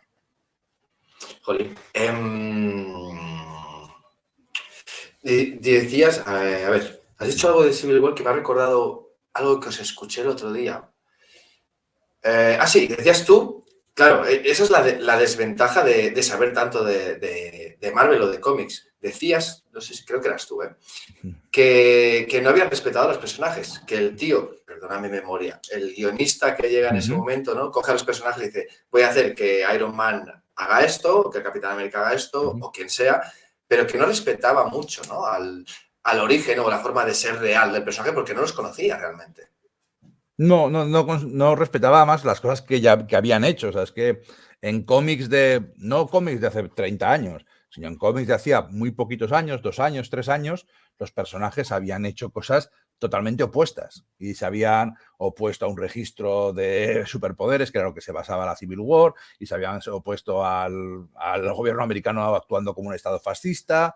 Jolín. Decías, a ver, has dicho algo de Civil War que me ha recordado algo que os escuché el otro día. Sí, decías tú, claro, esa es la desventaja de saber tanto de Marvel o de cómics. Decías, no sé si creo que eras tú, que no habían respetado a los personajes, que el tío, perdona mi memoria, el guionista que llega en ese momento, ¿no? Coge a los personajes y dice, voy a hacer que Iron Man haga esto, o que el Capitán América haga esto, o quien sea, pero que no respetaba mucho, ¿no? al origen o la forma de ser real del personaje porque no los conocía realmente. No respetaba más las cosas que habían hecho. O sea, es que en cómics no cómics de hace 30 años, sino en cómics de hacía muy poquitos años, 2 años, 3 años, los personajes habían hecho cosas totalmente opuestas y se habían opuesto a un registro de superpoderes, que era lo que se basaba la Civil War, y se habían opuesto al gobierno americano actuando como un estado fascista.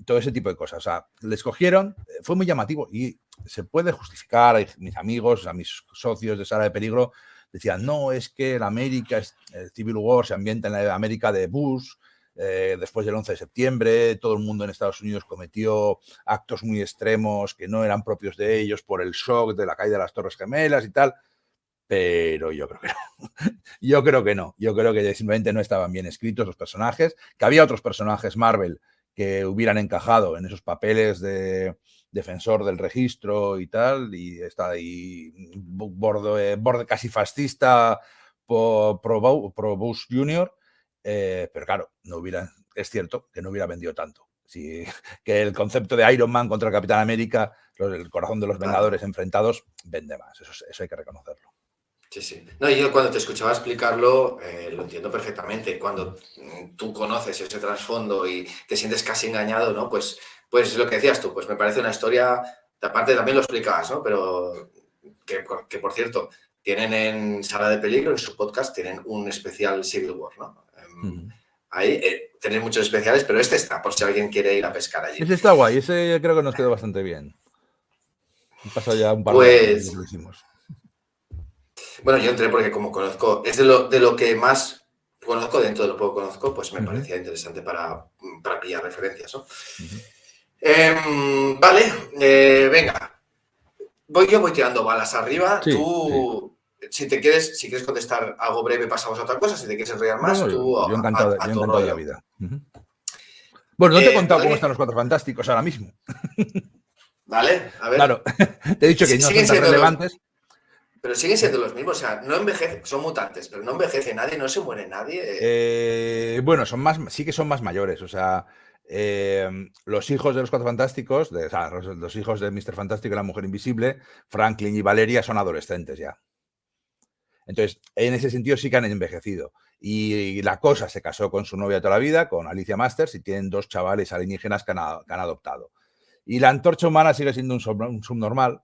Todo ese tipo de cosas. O sea, les cogieron, fue muy llamativo y se puede justificar. Mis amigos, a mis socios de Sala de Peligro decían, no, es que la América, el Civil War se ambienta en la América de Bush, después del 11 de septiembre, todo el mundo en Estados Unidos cometió actos muy extremos que no eran propios de ellos por el shock de la caída de las Torres Gemelas y tal. Pero yo creo que no. Yo creo que no. Yo creo que simplemente no estaban bien escritos los personajes, que había otros personajes Marvel que hubieran encajado en esos papeles de defensor del registro y tal, y está ahí borde casi fascista pro Bush Jr., pero claro, es cierto que no hubiera vendido tanto. Sí, que el concepto de Iron Man contra el Capitán América, el corazón de los Vengadores enfrentados, vende más, eso hay que reconocerlo. Sí, sí. No, y yo cuando te escuchaba explicarlo, lo entiendo perfectamente. Cuando tú conoces ese trasfondo y te sientes casi engañado, ¿no? Pues lo que decías tú, pues me parece una historia, aparte también lo explicabas, ¿no? Pero que por cierto, tienen en Sala de Peligro, en su podcast, tienen un especial Civil War, ¿no? Ahí tenéis muchos especiales, pero este está, por si alguien quiere ir a pescar allí. Ese está guay, ese creo que nos quedó bastante bien. Han pasado ya un par de años desde que lo hicimos. Bueno, yo entré porque como conozco, es de lo que más conozco, dentro de lo poco conozco, pues me parecía interesante para pillar referencias, ¿no? Vale, venga. Yo voy tirando balas arriba. Sí, Tú, si quieres contestar algo breve, pasamos a otra cosa. Si te quieres enrollar más, tú yo encantado, a yo tu encantado de la rollo. vida. Bueno, no te he contado cómo están ¿Alguien? los Cuatro Fantásticos ahora mismo. Vale, a ver. Claro, te he dicho que no son Siguen tan siendo relevantes. pero siguen siendo los mismos. O sea, no envejece, son mutantes, pero no envejece nadie, no se muere nadie. Bueno, sí que son más mayores. O sea, los hijos de los Cuatro Fantásticos, o sea, los hijos de Mr. Fantástico y la Mujer Invisible, Franklin y Valeria, son adolescentes ya. Entonces, en ese sentido sí que han envejecido. Y la cosa se casó con su novia toda la vida, con Alicia Masters, y tienen 2 chavales alienígenas que han adoptado. Y la Antorcha Humana sigue siendo un subnormal,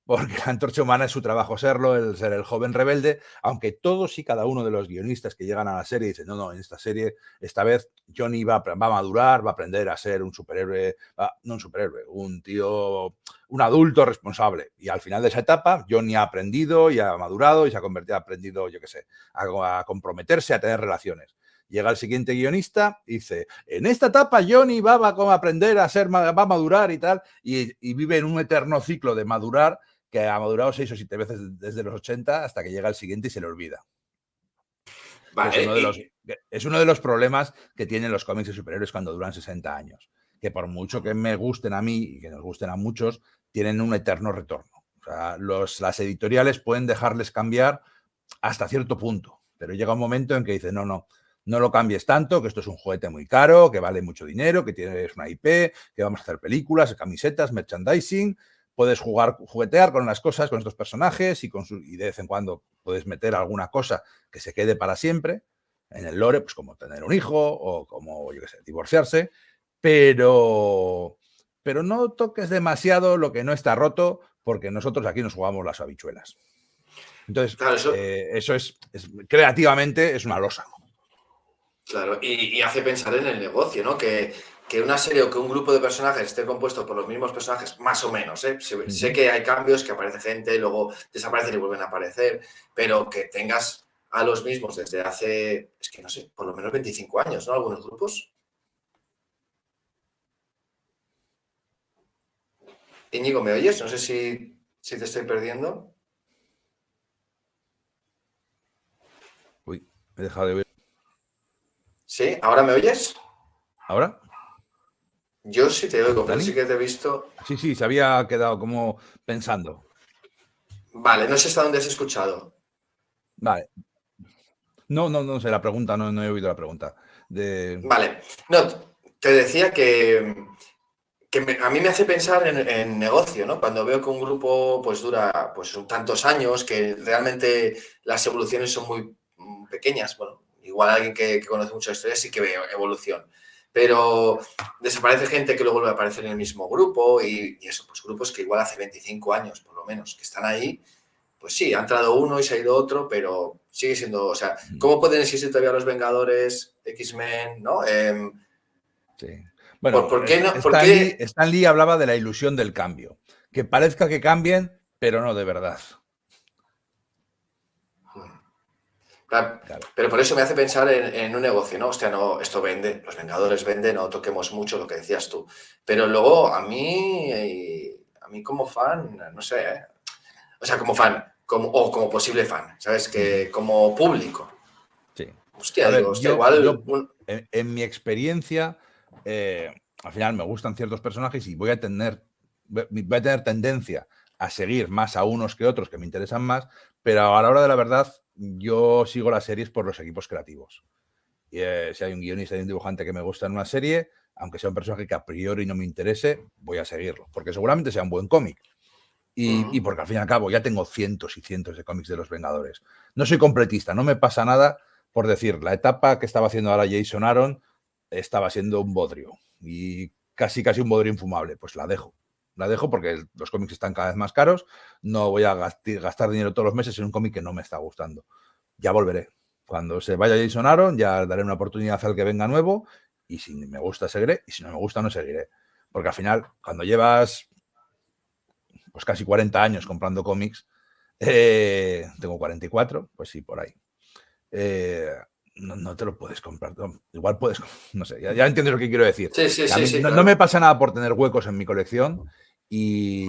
porque la Antorcha Humana es su trabajo serlo, el ser el joven rebelde, aunque todos y cada uno de los guionistas que llegan a la serie dicen, no, en esta serie, esta vez Johnny va a madurar, va a aprender a ser un superhéroe, no un superhéroe, un tío, un adulto responsable. Y al final de esa etapa, Johnny ha aprendido y ha madurado y se ha convertido, ha aprendido, yo qué sé, a comprometerse, a tener relaciones. Llega el siguiente guionista y dice, en esta etapa Johnny va a aprender a ser, va a madurar y tal, y vive en un eterno ciclo de madurar que ha madurado 6 o 7 veces desde los 80 hasta que llega el siguiente y se le olvida. Vale, Es uno de los problemas que tienen los cómics de superhéroes cuando duran 60 años. Que por mucho que me gusten a mí y que nos gusten a muchos, tienen un eterno retorno. O sea, las editoriales pueden dejarles cambiar hasta cierto punto, pero llega un momento en que dicen, no lo cambies tanto, que esto es un juguete muy caro, que vale mucho dinero, que tienes una IP, que vamos a hacer películas, camisetas, merchandising, puedes juguetear con las cosas, con estos personajes y de vez en cuando puedes meter alguna cosa que se quede para siempre en el lore, pues como tener un hijo o como, yo qué sé, divorciarse, pero no toques demasiado lo que no está roto, porque nosotros aquí nos jugamos las habichuelas. Entonces, claro, eso es creativamente es una losa. claro, y hace pensar en el negocio, ¿no? Que una serie o que un grupo de personajes esté compuesto por los mismos personajes, más o menos, ¿eh? Sé que hay cambios, que aparece gente, luego desaparecen y vuelven a aparecer, pero que tengas a los mismos desde hace, es que no sé, por lo menos 25 años, ¿no? Algunos grupos. Íñigo, ¿me oyes? No sé si te estoy perdiendo. Uy, he dejado de oír. ¿Sí? ¿Ahora me oyes? ¿Ahora? Yo sí te oigo, pero sí ¿Dani? que te he visto. Sí, se había quedado como pensando. Vale, no sé hasta dónde has escuchado. Vale. No sé la pregunta, no he oído la pregunta. Vale, no, te decía a mí me hace pensar en negocio, ¿no? Cuando veo que un grupo pues dura pues tantos años, que realmente las evoluciones son muy pequeñas. Bueno, igual alguien que conoce mucha historia sí que ve evolución. Pero desaparece gente que luego vuelve a aparecer en el mismo grupo y eso, pues grupos que igual hace 25 años, por lo menos, que están ahí. Pues sí, ha entrado uno y se ha ido otro, pero sigue siendo, o sea, ¿cómo pueden existir todavía los Vengadores, X-Men, ¿no? Sí. Bueno, ¿Por qué no? ¿Por Stan Lee, qué? Stan Lee hablaba de la ilusión del cambio. Que parezca que cambien, pero no de verdad. Claro, Claro. pero por eso me hace pensar en un negocio, ¿no? Hostia, no, esto vende, los Vengadores venden, no toquemos mucho lo que decías tú. Pero luego a mí como fan, no sé, ¿eh? O sea, como fan, o como posible fan, ¿sabes? Que como público. Sí. Hostia, A digo, ver, hostia, igual. en mi experiencia, al final me gustan ciertos personajes y voy a tener tendencia a seguir más a unos que otros que me interesan más, pero a la hora de la verdad, yo sigo las series por los equipos creativos. Y, si hay un guionista y un dibujante que me gusta en una serie, aunque sea un personaje que a priori no me interese, voy a seguirlo, porque seguramente sea un buen cómic. Y porque al fin y al cabo ya tengo cientos y cientos de cómics de los Vengadores. No soy completista, no me pasa nada por decir, la etapa que estaba haciendo ahora Jason Aaron estaba siendo un bodrio y casi un bodrio infumable. Pues la dejo. La dejo porque los cómics están cada vez más caros. No voy a gastar dinero todos los meses en un cómic que no me está gustando. Ya volveré. Cuando se vaya Jason Aaron, ya daré una oportunidad al que venga nuevo y si me gusta seguiré y si no me gusta no seguiré. Porque al final, cuando llevas pues casi 40 años comprando cómics, tengo 44, pues sí, por ahí. No te lo puedes comprar. Igual puedes, no sé, ya entiendes lo que quiero decir. Sí, sí, Que a sí, mí sí, no me claro. pasa nada por tener huecos en mi colección y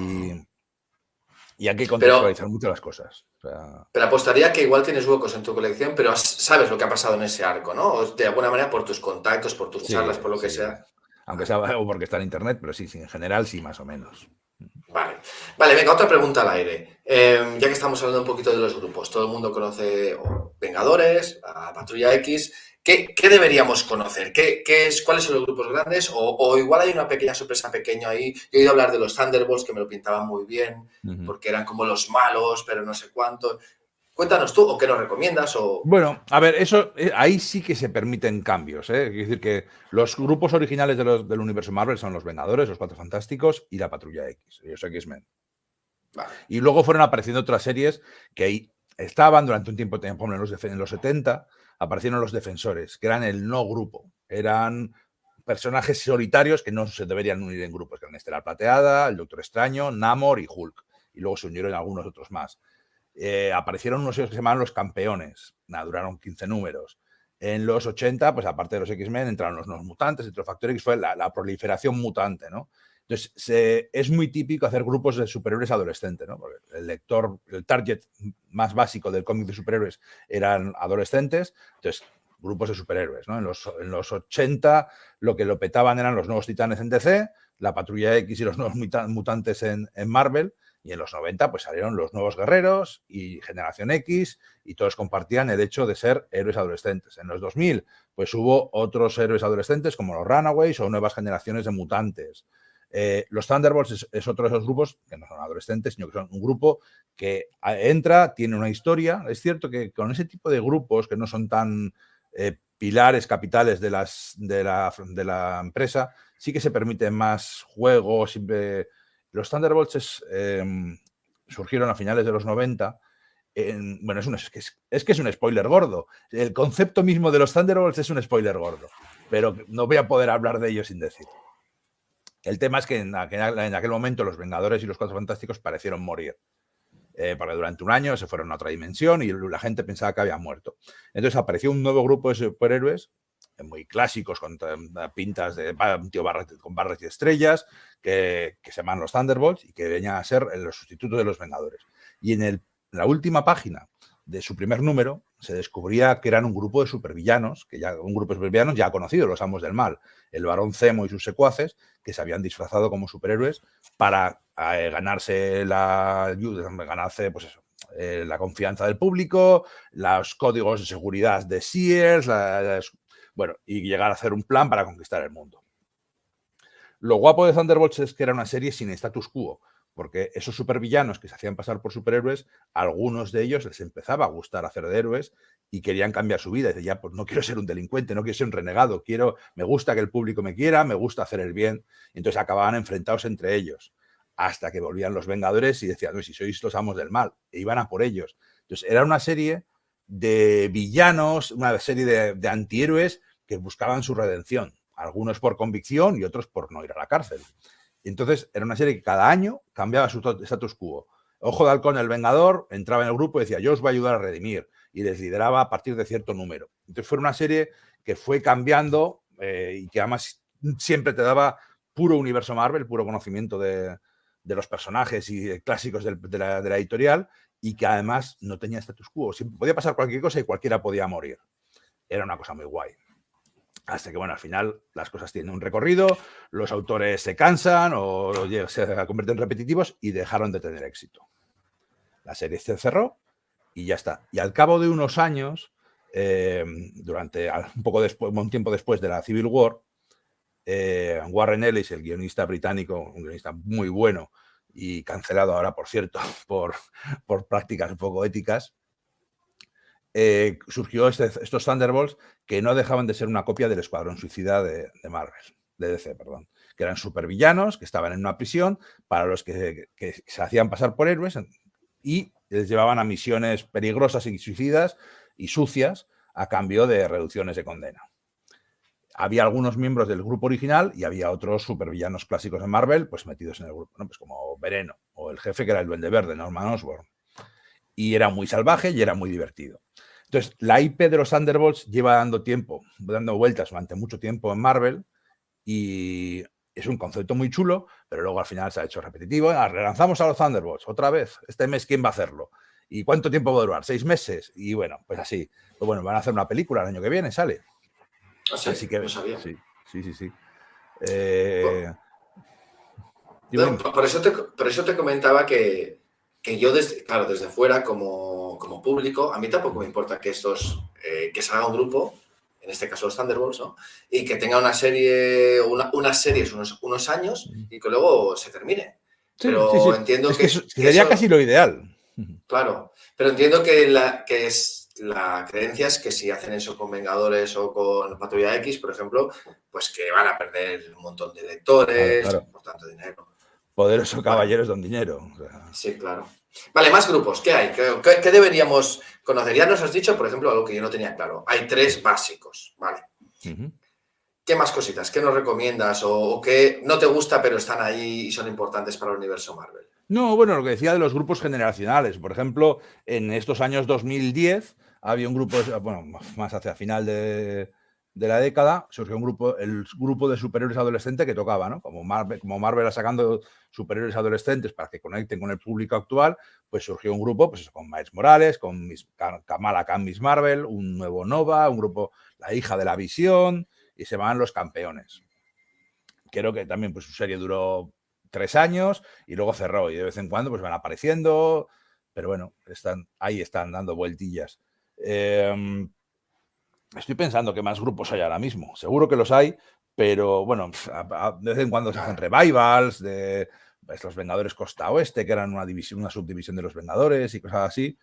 hay que Pero, contextualizar mucho las cosas. O sea, pero apostaría que igual tienes huecos en tu colección, pero sabes lo que ha pasado en ese arco, ¿no? O de alguna manera por tus contactos, por tus sí, charlas, por lo que sí. sea. Aunque Vale. sea algo porque está en internet, pero sí, sí, en general sí, más o menos. Vale, vale, venga, otra pregunta al aire. Ya que estamos hablando un poquito de los grupos, todo el mundo conoce Vengadores, a Patrulla X. ¿Qué deberíamos conocer? ¿Cuáles son los grupos grandes? O igual hay una pequeña sorpresa pequeña ahí. Yo he oído hablar de los Thunderbolts, que me lo pintaban muy bien, Uh -huh. porque eran como los malos, pero no sé cuánto. Cuéntanos tú, o qué nos recomiendas, o... Bueno, a ver, eso ahí sí que se permiten cambios. Es decir, que los grupos originales del universo Marvel son los Vengadores, los Cuatro Fantásticos y la Patrulla X, los X-Men. Vale. Y luego fueron apareciendo otras series que ahí estaban durante un tiempo, por ejemplo, en los 70, aparecieron los Defensores, que eran el no grupo. Eran personajes solitarios que no se deberían unir en grupos, que eran Estela Plateada, el Doctor Extraño, Namor y Hulk. Y luego se unieron algunos otros más. Aparecieron unos que se llamaban los Campeones. Nada, duraron 15 números. En los 80, pues aparte de los X-Men, entraron los nuevos mutantes, entre los Factor X fue la proliferación mutante, ¿no? Entonces, es muy típico hacer grupos de superhéroes adolescentes, ¿no? Porque el target más básico del cómic de superhéroes eran adolescentes, entonces, grupos de superhéroes, ¿no? En los 80 lo que lo petaban eran los nuevos Titanes en DC, la Patrulla X y los nuevos mutantes en Marvel, y en los 90 pues salieron los nuevos guerreros y Generación X y todos compartían el hecho de ser héroes adolescentes. En los 2000 pues hubo otros héroes adolescentes como los Runaways o nuevas generaciones de mutantes. Los Thunderbolts es otro de esos grupos que no son adolescentes, sino que son un grupo que entra, tiene una historia. Es cierto que con ese tipo de grupos que no son tan pilares capitales de la empresa, sí que se permiten más juegos. Los Thunderbolts surgieron a finales de los 90. Bueno, es que es un spoiler gordo. El concepto mismo de los Thunderbolts es un spoiler gordo, pero no voy a poder hablar de ello sin decirlo. El tema es que en aquel momento los Vengadores y los Cuatro Fantásticos parecieron morir. Porque durante un año se fueron a otra dimensión y la gente pensaba que habían muerto. Entonces apareció un nuevo grupo de superhéroes muy clásicos, con pintas de un tío con barras y estrellas, que se llaman los Thunderbolts y que venían a ser los sustitutos de los Vengadores. Y en la última página de su primer número se descubría que eran un grupo de supervillanos, ya conocido, los Amos del Mal, el Barón Zemo y sus secuaces, que se habían disfrazado como superhéroes para ganarse pues eso, la confianza del público, los códigos de seguridad de Sears, bueno, y llegar a hacer un plan para conquistar el mundo. Lo guapo de Thunderbolts es que era una serie sin status quo, porque esos supervillanos que se hacían pasar por superhéroes, a algunos de ellos les empezaba a gustar hacer de héroes y querían cambiar su vida. Decían, ya, pues no quiero ser un delincuente, no quiero ser un renegado, me gusta que el público me quiera, me gusta hacer el bien. Y entonces acababan enfrentados entre ellos, hasta que volvían los Vengadores y decían, no, si sois los amos del mal, e iban a por ellos. Entonces era una serie de villanos, una serie de antihéroes que buscaban su redención, algunos por convicción y otros por no ir a la cárcel. Y entonces era una serie que cada año cambiaba su status quo. Ojo de Halcón, el Vengador, entraba en el grupo y decía, yo os voy a ayudar a redimir, y les lideraba a partir de cierto número. Entonces fue una serie que fue cambiando y que además siempre te daba puro universo Marvel, puro conocimiento de los personajes y clásicos de la editorial, y que además no tenía status quo. Siempre podía pasar cualquier cosa y cualquiera podía morir. Era una cosa muy guay. Hasta que, bueno, al final las cosas tienen un recorrido, los autores se cansan o se convierten en repetitivos y dejaron de tener éxito. La serie se cerró y ya está. Y al cabo de unos años, durante un tiempo después de la Civil War, Warren Ellis, el guionista británico, un guionista muy bueno y cancelado ahora, por cierto, por prácticas un poco éticas, surgió estos Thunderbolts que no dejaban de ser una copia del Escuadrón Suicida de Marvel, de DC, perdón, que eran supervillanos que estaban en una prisión para los que se hacían pasar por héroes y les llevaban a misiones peligrosas y suicidas y sucias a cambio de reducciones de condena. Había algunos miembros del grupo original y había otros supervillanos clásicos de Marvel pues metidos en el grupo, ¿no? Pues como Veneno o el jefe que era el Duende Verde, Norman Osborn. Y era muy salvaje y era muy divertido. Entonces, la IP de los Thunderbolts lleva dando vueltas durante mucho tiempo en Marvel y es un concepto muy chulo, pero luego al final se ha hecho repetitivo. Relanzamos a los Thunderbolts otra vez. Este mes, ¿quién va a hacerlo? ¿Y cuánto tiempo va a durar? ¿6 meses? Y bueno, pues así. Pues bueno, van a hacer una película el año que viene, sale. ¿Ah, sí? Así que No sabía. sí. Por eso te comentaba que yo, desde fuera, como público, a mí tampoco me importa que que salga un grupo, en este caso los Thunderbolts, ¿no? Y que tenga unas series unos años y que luego se termine. Sí. Pero entiendo es que sería casi lo ideal. Claro, pero entiendo que la creencia es que si hacen eso con Vengadores o con Patrulla X, por ejemplo, pues que van a perder un montón de lectores, Claro. por tanto dinero. Poderosos caballeros don dinero. O sea. Sí, claro. Vale, más grupos. ¿Qué hay? ¿Qué deberíamos conocer? Ya nos has dicho, por ejemplo, algo que yo no tenía claro. Hay 3 básicos, ¿vale? ¿Qué más cositas? ¿Qué nos recomiendas? ¿O qué no te gusta, pero están ahí y son importantes para el universo Marvel? No, bueno, lo que decía de los grupos generacionales. Por ejemplo, en estos años 2010 había un grupo, bueno, más hacia final de la década, surgió el grupo de superhéroes adolescentes que tocaba, ¿no? Como Marvel sacando superhéroes adolescentes para que conecten con el público actual, pues surgió un grupo pues, con Miles Morales, con Kamala Khan Miss Marvel, un nuevo Nova, un grupo La hija de la visión, y se llaman Los Campeones. Creo que también pues su serie duró 3 años y luego cerró y de vez en cuando pues van apareciendo, pero bueno, están dando vueltillas. Estoy pensando que más grupos hay ahora mismo. Seguro que los hay, pero bueno, de vez en cuando se hacen revivals de los Vengadores Costa Oeste, que eran una subdivisión de los Vengadores y cosas así.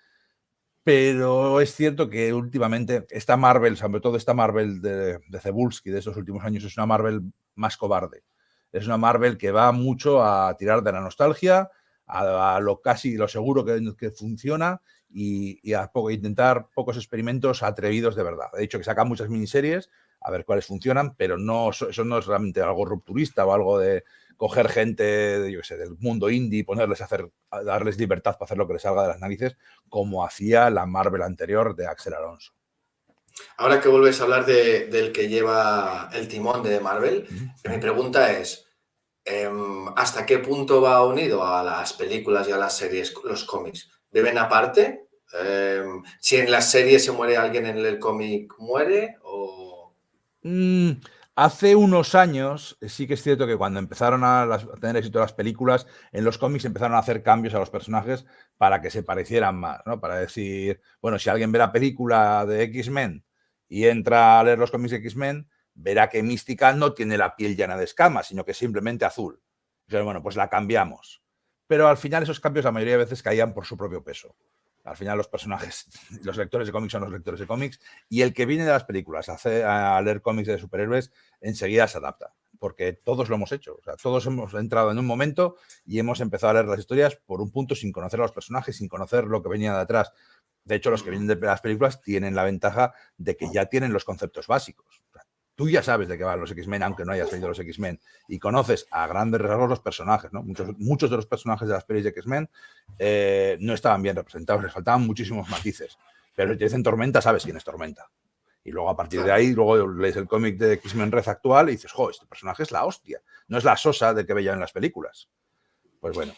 Pero es cierto que últimamente esta Marvel, sobre todo esta Marvel de Cebulski de estos últimos años, es una Marvel más cobarde. Es una Marvel que va mucho a tirar de la nostalgia, a lo seguro que funciona y a intentar pocos experimentos atrevidos de verdad. He dicho que sacan muchas miniseries a ver cuáles funcionan, pero eso no es realmente algo rupturista o algo de coger gente, yo qué sé, del mundo indie y darles libertad para hacer lo que les salga de las narices, como hacía la Marvel anterior de Axel Alonso. Ahora que vuelves a hablar del que lleva el timón de Marvel, mi pregunta es, ¿hasta qué punto va unido a las películas y a las series los cómics? ¿Viven aparte? ¿Si en las series se muere alguien, en el cómic muere? ¿O...? Hace unos años sí que es cierto que cuando empezaron a tener éxito las películas, en los cómics empezaron a hacer cambios a los personajes para que se parecieran más, ¿no? Para decir, bueno, si alguien ve la película de X-Men y entra a leer los cómics de X-Men, verá que Mística no tiene la piel llena de escamas, sino que es simplemente azul. Entonces, bueno, pues la cambiamos. Pero al final esos cambios la mayoría de veces caían por su propio peso. Al final los personajes, los lectores de cómics son los lectores de cómics, y el que viene de las películas a leer cómics de superhéroes enseguida se adapta, porque todos lo hemos hecho. O sea, todos hemos entrado en un momento y hemos empezado a leer las historias por un punto sin conocer a los personajes, sin conocer lo que venía de atrás. De hecho, los que vienen de las películas tienen la ventaja de que ya tienen los conceptos básicos. O sea, tú ya sabes de qué van los X-Men, aunque no hayas leído los X-Men, y conoces a grandes rasgos los personajes, ¿no? Muchos de los personajes de las pelis de X-Men no estaban bien representados, les faltaban muchísimos matices. Pero si te dicen Tormenta, sabes quién es Tormenta. Y luego a partir de ahí, luego lees el cómic de X-Men Red actual y dices, jo, este personaje es la hostia. No es la sosa de que veía en las películas. Pues bueno.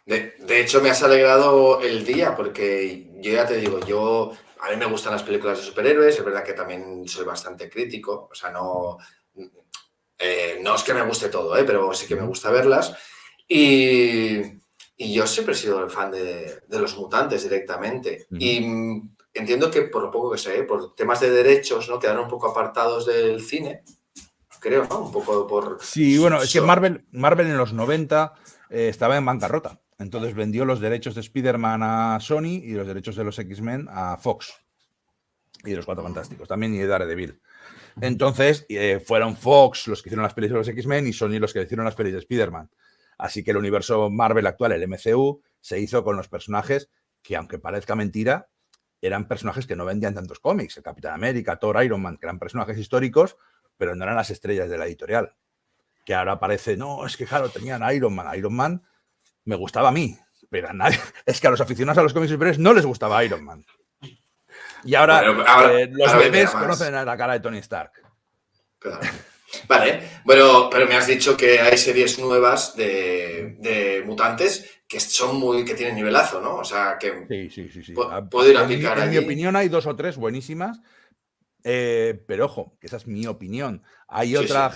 De hecho, me has alegrado el día porque yo ya te digo, a mí me gustan las películas de superhéroes, es verdad que también soy bastante crítico, o sea, no es que me guste todo, pero sí que me gusta verlas. Y yo siempre he sido el fan de los mutantes directamente. Y entiendo que, por lo poco que sé, por temas de derechos, ¿no? Quedaron un poco apartados del cine, creo, ¿no? Un poco por... Sí, bueno, es que Marvel en los 90 estaba en bancarrota. Entonces vendió los derechos de Spider-Man a Sony y los derechos de los X-Men a Fox. Y de los Cuatro Fantásticos también, y de Daredevil. Entonces fueron Fox los que hicieron las pelis de los X-Men y Sony los que hicieron las pelis de Spider-Man. Así que el universo Marvel actual, el MCU, se hizo con los personajes que, aunque parezca mentira, eran personajes que no vendían tantos cómics. El Capitán América, Thor, Iron Man, que eran personajes históricos, pero no eran las estrellas de la editorial. Que ahora parece, no, es que claro, tenían Iron Man. Iron Man me gustaba a mí, pero a nadie. Es que a los aficionados a los cómics superiores no les gustaba Iron Man. Y ahora, los bebés conocen a la cara de Tony Stark. Claro. Vale, bueno, pero me has dicho que hay series nuevas de mutantes que tienen nivelazo, ¿no? O sea, que sí. Puedo ir a picar en allí. mi opinión hay 2 o 3 buenísimas, pero ojo, que esa es mi opinión. Hay otras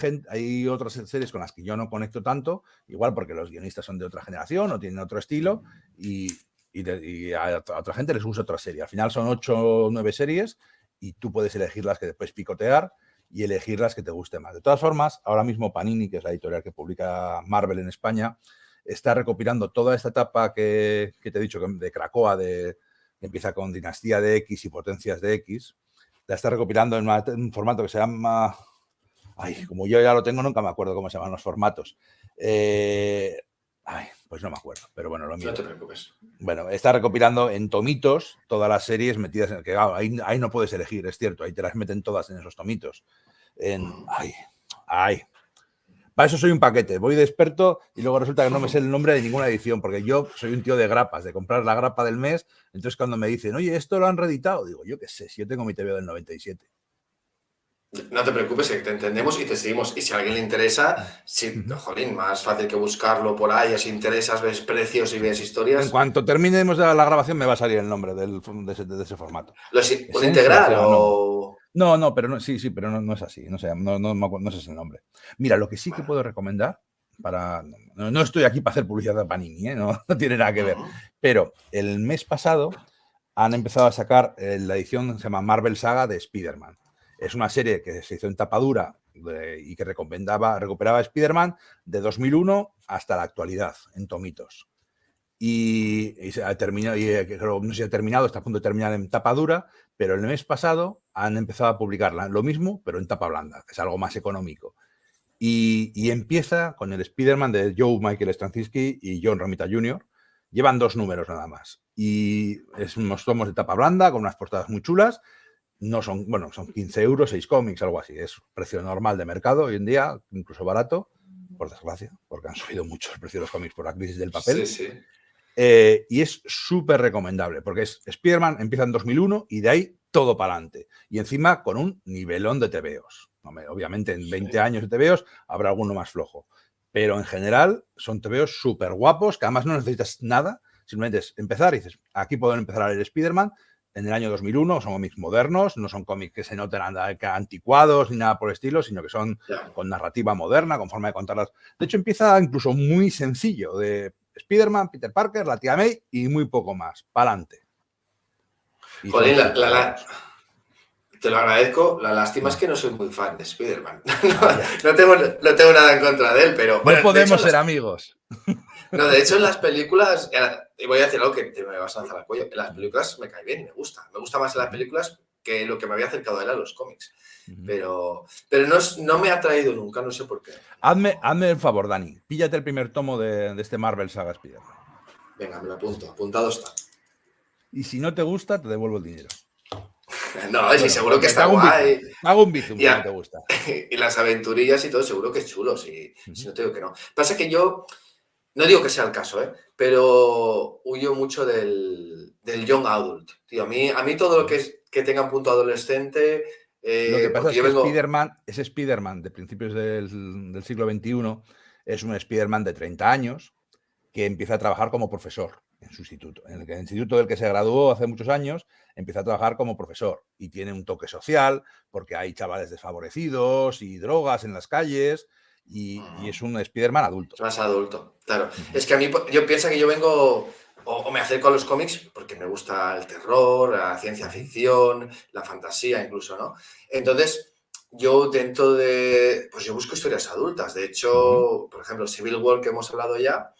series con las que yo no conecto tanto, igual porque los guionistas son de otra generación o tienen otro estilo, y a otra gente les gusta otra serie. Al final son 8 o 9 series y tú puedes elegir las que después picotear y elegir las que te guste más. De todas formas, ahora mismo Panini, que es la editorial que publica Marvel en España, está recopilando toda esta etapa que te he dicho de Krakoa, que empieza con Dinastía de X y Potencias de X. La está recopilando en un formato que se llama... Ay, como yo ya lo tengo, nunca me acuerdo cómo se llaman los formatos. Pues no me acuerdo, pero bueno, lo miro. No te preocupes. Bueno, está recopilando en tomitos todas las series metidas en el que ahí no puedes elegir, es cierto, ahí te las meten todas en esos tomitos. Para eso soy un paquete, voy de experto y luego resulta que no me sé el nombre de ninguna edición, porque yo soy un tío de grapas, de comprar la grapa del mes. Entonces cuando me dicen, oye, ¿esto lo han reeditado? Digo, yo qué sé, si yo tengo mi TVO del 97. No te preocupes, que te entendemos y te seguimos. Y si a alguien le interesa, jolín, más fácil que buscarlo por ahí, si interesas, ves precios y ves historias. En cuanto terminemos la grabación me va a salir el nombre de ese formato. ¿Un integral o...? No, pero sí, pero no es así, no sé el nombre. Mira, lo que sí que puedo recomendar, no estoy aquí para hacer publicidad de Panini, no tiene nada que ver, pero el mes pasado han empezado a sacar la edición que se llama Marvel Saga de Spider-Man. Es una serie que se hizo en tapadura y que recuperaba a Spider-Man de 2001 hasta la actualidad, en tomitos. Y se ha terminado, no sé si ha terminado, está a punto de terminar en tapa dura, pero el mes pasado han empezado a publicarla, lo mismo, pero en tapa blanda, que es algo más económico. Y empieza con el Spider-Man de Joe Michael Straczynski y John Romita Jr. Llevan 2 números nada más. Y unos tomos de tapa blanda con unas portadas muy chulas. No son, son 15 euros, 6 cómics, algo así. Es precio normal de mercado hoy en día, incluso barato, por desgracia, porque han subido mucho el precio de los cómics por la crisis del papel. Sí. Y es súper recomendable, porque Spider-Man empieza en 2001 y de ahí todo para adelante. Y encima con un nivelón de tebeos. Obviamente en 20 años de tebeos habrá alguno más flojo. Pero en general son tebeos súper guapos, que además no necesitas nada. Simplemente es empezar y dices, aquí puedo empezar a leer Spider-Man en el año 2001. Son cómics modernos, no son cómics que se noten anticuados ni nada por el estilo, sino que son con narrativa moderna, con forma de contarlas. De hecho, empieza incluso muy sencillo, de Spider-Man, Peter Parker, la tía May y muy poco más. Pa'lante. Joder, Te lo agradezco. La lástima es que no soy muy fan de Spider-Man. Vaya. No tengo nada en contra de él, pero No bueno, de hecho, podemos ser amigos. no, de hecho en las películas, y voy a decir algo que te me vas a lanzar al cuello, en las películas me cae bien y me gusta. Me gusta más en las películas que lo que me había acercado a él a los cómics. Pero no, no me ha atraído nunca, no sé por qué. Hazme el favor, Dani. Píllate el primer tomo de este Marvel Saga Spider-Man. Venga, me lo apunto. Apuntado está. Y si no te gusta, te devuelvo el dinero. No, sí, Bueno, seguro que te está hago un bizum. guay. Te hago un bizum Y, si no te gusta. y las aventurillas y todo, seguro que es chulo, si no te digo que no. Pasa que yo, no digo que sea el caso, pero huyo mucho del young adult. Tío, a mí todo lo que tenga un punto adolescente, Lo que pasa porque es yo que vengo... ese Spider-Man de principios del siglo XXI es un Spider-Man de 30 años que empieza a trabajar como profesor en su instituto. En el instituto del que se graduó hace muchos años, empieza a trabajar como profesor y tiene un toque social porque hay chavales desfavorecidos y drogas en las calles y es un Spider-Man adulto. Es más adulto, claro. Es que a mí, yo pienso que yo vengo, o me acerco a los cómics porque me gusta el terror, la ciencia ficción, la fantasía incluso, ¿no? Entonces, yo dentro de, pues yo busco historias adultas. De hecho, por ejemplo, Civil War que hemos hablado ya,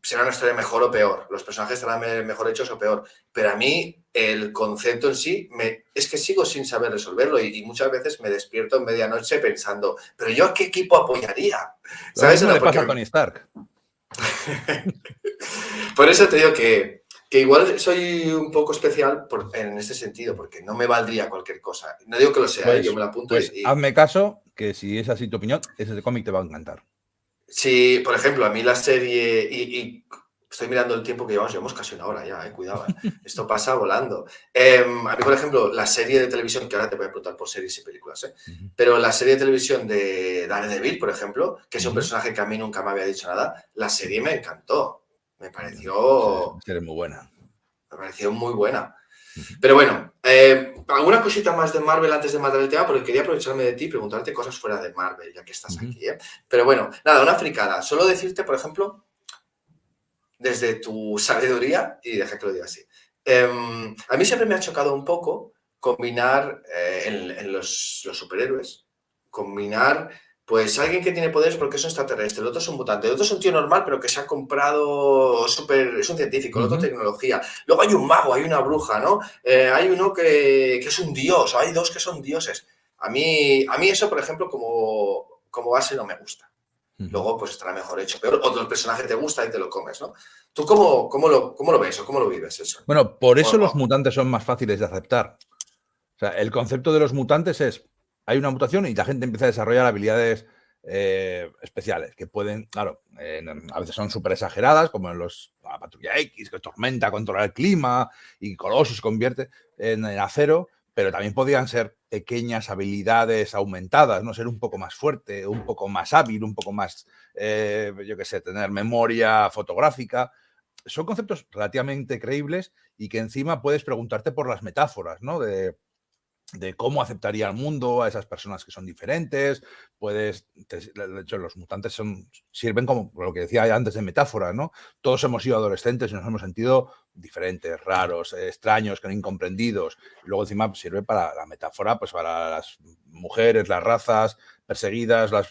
será una historia mejor o peor. Los personajes estarán mejor hechos o peor. Pero a mí el concepto en sí es que sigo sin saber resolverlo y muchas veces me despierto en medianoche pensando, pero yo a qué equipo apoyaría. Lo ¿Sabes? mismo No, le pasa a porque Tony Stark. por eso te digo que igual soy un poco especial en este sentido, porque no me valdría cualquier cosa. No digo que lo sea, yo me lo apunto Pues hazme caso, que si es así tu opinión, ese cómic te va a encantar. si, por ejemplo, a mí la serie, y estoy mirando el tiempo que llevamos casi una hora ya, cuidado, esto pasa volando. A mí, por ejemplo, la serie de televisión, que ahora te voy a preguntar por series y películas, pero la serie de televisión de Daredevil, por ejemplo, que es un personaje que a mí nunca me había dicho nada, la serie me encantó, me pareció, Serie muy buena. me pareció muy buena. Pero bueno, alguna cosita más de Marvel antes de matar el tema, porque quería aprovecharme de ti y preguntarte cosas fuera de Marvel, ya que estás aquí, Pero bueno, nada, una fricada. Solo decirte, por ejemplo, desde tu sabiduría, y deja que lo diga así, a mí siempre me ha chocado un poco combinar en los superhéroes, combinar pues alguien que tiene poderes porque es un extraterrestre, el otro es un mutante, el otro es un tío normal pero que se ha comprado es un científico, el otro tecnología. Luego hay un mago, hay una bruja, ¿no? Hay uno que es un dios, o hay dos que son dioses. A mí eso, por ejemplo, como base no me gusta. Luego, pues estará mejor hecho. Peor, otro personaje te gusta y te lo comes, ¿no? ¿Tú cómo lo ves o cómo lo vives eso? Bueno, por O- eso los o- mutantes son más fáciles de aceptar. O sea, el concepto de los mutantes es, hay una mutación y la gente empieza a desarrollar habilidades especiales que pueden, claro, a veces son súper exageradas, como en la Patrulla X, que tormenta, controla el clima y Colossus se convierte en acero, pero también podrían ser pequeñas habilidades aumentadas, ¿no? Ser un poco más fuerte, un poco más hábil, un poco más, yo qué sé, tener memoria fotográfica. Son conceptos relativamente creíbles y que encima puedes preguntarte por las metáforas, ¿no? De cómo aceptaría el mundo a esas personas que son diferentes. De hecho, los mutantes sirven como lo que decía antes de metáforas, ¿no? Todos hemos sido adolescentes y nos hemos sentido diferentes, raros, extraños, que no incomprendidos. Y luego encima sirve para la metáfora, pues para las mujeres, las razas perseguidas, las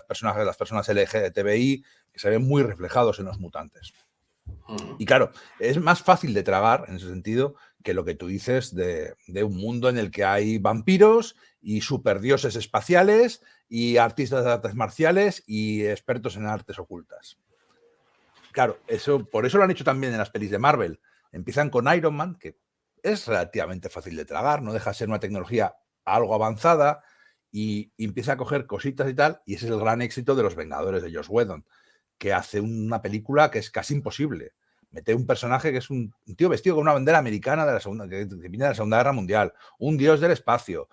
personas LGTBI, que se ven muy reflejados en los mutantes. Y claro, es más fácil de tragar en ese sentido que lo que tú dices de un mundo en el que hay vampiros y superdioses espaciales y artistas de artes marciales y expertos en artes ocultas. Claro, por eso lo han hecho también en las pelis de Marvel. Empiezan con Iron Man, que es relativamente fácil de tragar, no deja de ser una tecnología algo avanzada y empieza a coger cositas y tal, y ese es el gran éxito de Los Vengadores de Joss Whedon, que hace una película que es casi imposible. Mete un personaje que es un tío vestido con una bandera americana de la segunda, que viene de la Segunda Guerra Mundial, un dios del espacio,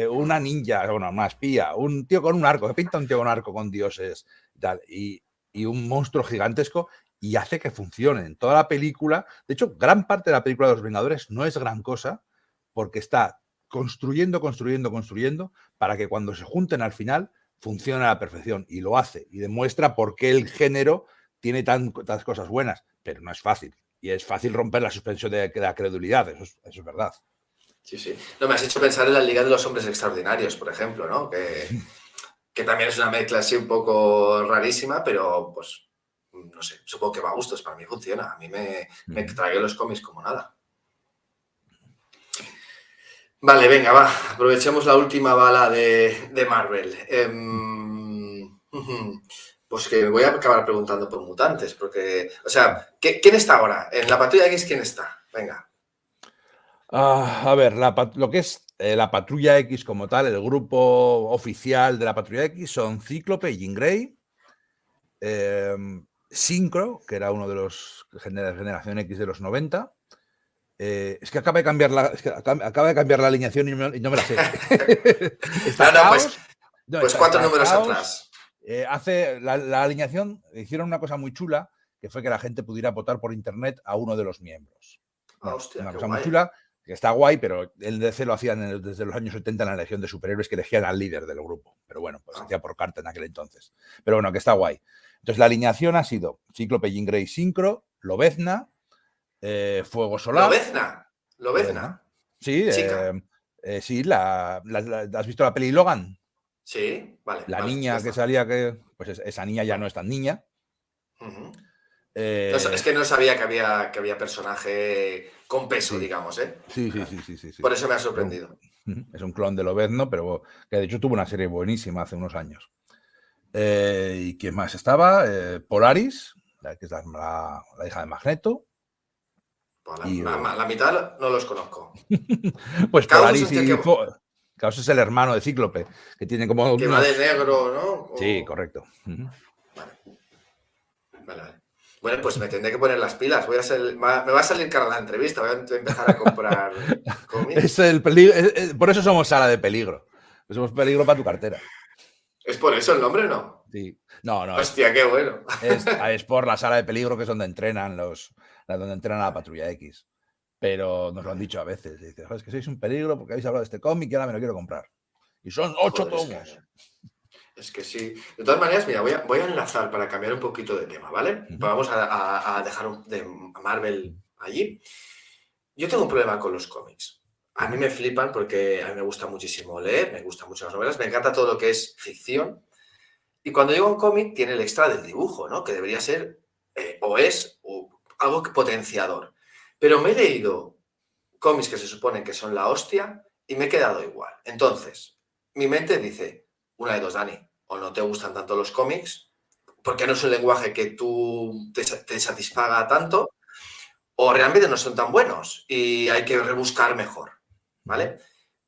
una ninja, bueno, una espía, un tío con un arco, que pinta un tío con un arco con dioses y tal, y un monstruo gigantesco, y hace que funcione en toda la película. De hecho, gran parte de la película de Los Vengadores no es gran cosa, porque está construyendo para que cuando se junten al final funcione a la perfección, y lo hace, y demuestra por qué el género tiene tantas cosas buenas, pero no es fácil. Y es fácil romper la suspensión de la credulidad, eso es verdad. Sí, sí. No, me has hecho pensar en la Liga de los Hombres Extraordinarios, por ejemplo, ¿no? Que también es una mezcla así un poco rarísima, pero pues, no sé, supongo que va a gustos, para mí funciona. A mí me tragué los cómics como nada. Vale, venga, va, aprovechemos la última bala de Marvel. Pues que me voy a acabar preguntando por mutantes, porque, o sea, ¿quién está ahora? En la Patrulla X, ¿quién está? Venga. A ver, lo que es la Patrulla X como tal, el grupo oficial de la Patrulla X son Cíclope y Jean Grey, Synchro, que era uno de los generación X de los 90. Es que acaba de cambiar acaba de cambiar la alineación y no me la sé. Está No, Caos. No, pues cuatro está números Caos. atrás. Hace la alineación, hicieron una cosa muy chula, que fue que la gente pudiera votar por internet a uno de los miembros. Ah, Bueno, hostia, una qué cosa muy guay. chula, que está guay, pero el DC lo hacían desde los años 70 en la Legión de Superhéroes, que elegían al líder del grupo. Pero bueno, pues se hacía por carta en aquel entonces. Pero bueno, que está guay. Entonces la alineación ha sido Cíclope, Jean Grey, Synchro, Lobezna, Fuego Solar. Lobezna. Lobezna. Lobezna. Sí, Chica. sí, ¿has visto la peli Logan? Sí, vale, La vale, ya niña que está. salía, pues esa niña ya no es tan niña. Uh-huh. No, es Eh, que no sabía que había personaje con peso, sí, digamos, ¿eh? sí. Por eso me ha Es un, sorprendido. es un clon de Lobezno, pero que de hecho tuvo una serie buenísima hace unos años. ¿Y quién más estaba? Polaris, que es la hija de Magneto. Pues Y, la mitad no los conozco. pues Caos es Polaris un tío Caos es el hermano de Cíclope, que tiene como que va de unos... negro, ¿no? Sí, correcto. Vale, vale. Bueno, pues me tendré que poner las pilas. Me va a salir cara la entrevista. Voy a empezar a comprar Es cómics. el peligro, por eso somos sala de peligro. Somos peligro para tu cartera. ¿Es por eso el nombre o no? Sí. No, Hostia, qué bueno. es por la sala de peligro, que es donde entrenan donde entrenan a la Patrulla X. Pero nos lo han Vale. dicho a veces. Dice, es que sois un peligro porque habéis hablado de este cómic y ahora me lo quiero comprar. Y son 8 Joder, tomos. es que sí. De todas maneras, mira, voy a enlazar para cambiar un poquito de tema, ¿vale? Pues vamos a dejar de Marvel allí. Yo tengo un problema con los cómics. A mí me flipan porque a mí me gusta muchísimo leer, me gustan mucho las novelas, me encanta todo lo que es ficción. Y cuando llega un cómic tiene el extra del dibujo, ¿no? Que debería ser, algo potenciador. Pero me he leído cómics que se suponen que son la hostia y me he quedado igual. Entonces, mi mente dice, una de dos, Dani, o no te gustan tanto los cómics, porque no es un lenguaje que tú te satisfaga tanto, o realmente no son tan buenos y hay que rebuscar mejor, ¿vale?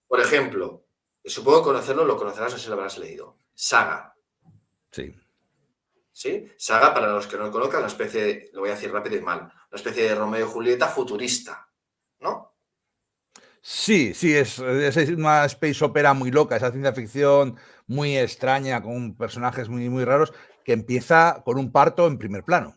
Por ejemplo, supongo conocerlo, lo conocerás, no sé si lo habrás leído. Saga, Sí. ¿sí? Saga, para los que no lo conozcan, una especie, lo voy a decir rápido y mal, una especie de Romeo y Julieta futurista, ¿no? Sí, es una space opera muy loca, esa ciencia ficción muy extraña, con personajes muy raros, que empieza con un parto en primer plano.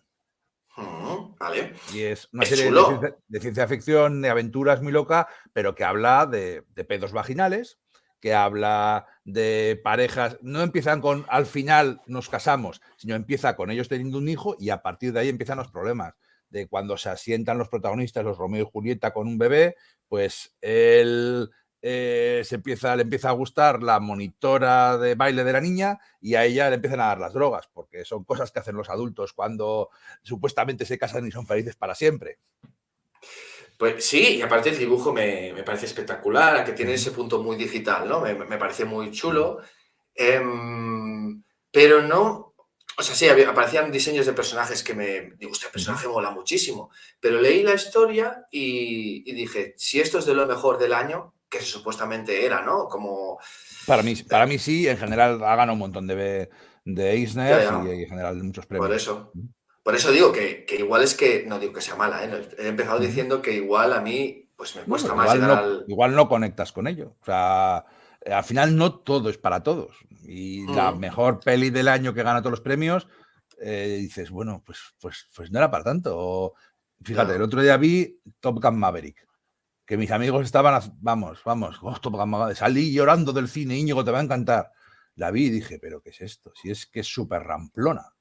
Vale. Y es una Es serie chulo. de ciencia ficción, de aventuras muy loca, pero que habla de pedos vaginales, que habla de parejas. No empiezan con al final nos casamos, sino empieza con ellos teniendo un hijo y a partir de ahí empiezan los problemas. De cuando se asientan los protagonistas, los Romeo y Julieta con un bebé, pues él le empieza a gustar la monitora de baile de la niña y a ella le empiezan a dar las drogas, porque son cosas que hacen los adultos cuando supuestamente se casan y son felices para siempre. Pues sí, y aparte el dibujo me parece espectacular, que tiene ese punto muy digital, ¿no? Me parece muy chulo. Pero no. O sea, sí, aparecían diseños de personajes que me. Digo, este personaje mola muchísimo. Pero leí la historia y dije, si esto es de lo mejor del año, que supuestamente era, ¿no? Como. Para mí sí, en general ha ganado un montón de Ya, Eisners y ya. en general muchos Por premios. eso. Por eso digo que igual es que. No digo que sea mala, ¿eh? He empezado diciendo que igual a mí, pues me Bueno, cuesta más llegar al. igual no conectas con ello. O sea, al final no todo es para todos. Y la Mm, mejor peli del año que gana todos los premios, dices, bueno, pues no era para tanto. Fíjate, el claro. otro día vi Top Gun Maverick, que mis amigos estaban, vamos, Top Gun Maverick, salí llorando del cine, Íñigo, te va a encantar. La vi y dije, pero ¿qué es esto? Si es que es súper ramplona.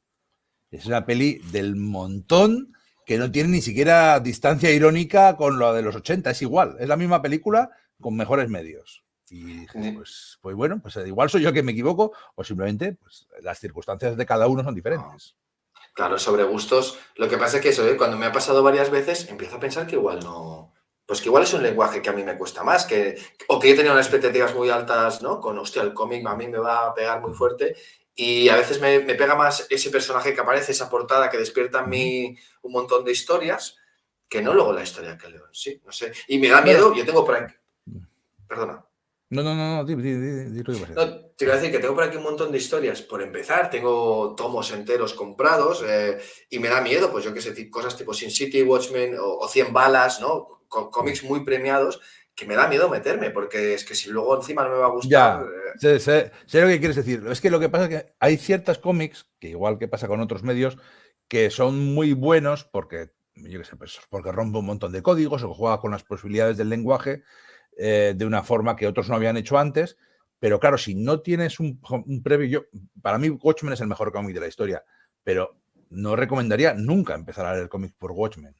Es una peli del montón que no tiene ni siquiera distancia irónica con lo de los 80, es igual, es la misma película con mejores medios. Y dije, pues bueno, pues igual soy yo que me equivoco o simplemente pues, las circunstancias de cada uno son diferentes. Claro, sobre gustos. Lo que pasa es que eso, cuando me ha pasado varias veces, empiezo a pensar que igual no. Pues que igual es un lenguaje que a mí me cuesta más, o que yo tenía unas expectativas muy altas, ¿no? Con, hostia, el cómic a mí me va a pegar muy fuerte. Y a veces me pega más ese personaje que aparece, esa portada que despierta en mí un montón de historias, que no luego la historia que leo en sí, no sé. Y me da miedo, yo tengo por aquí. Perdona. No, di lo que vas a decir. No, te iba a decir que tengo por aquí un montón de historias. Por empezar, tengo tomos enteros comprados y me da miedo, pues yo qué sé, cosas tipo Sin City, Watchmen o 100 balas, ¿no? Cómics muy premiados que me da miedo meterme, porque es que si luego encima no me va a gustar... Ya, sé lo que quieres decir. Es que lo que pasa es que hay ciertas cómics, que igual que pasa con otros medios, que son muy buenos porque, yo qué sé, pues porque rompe un montón de códigos o juega con las posibilidades del lenguaje de una forma que otros no habían hecho antes. Pero claro, si no tienes un previo... para mí Watchmen es el mejor cómic de la historia, pero no recomendaría nunca empezar a leer cómics por Watchmen.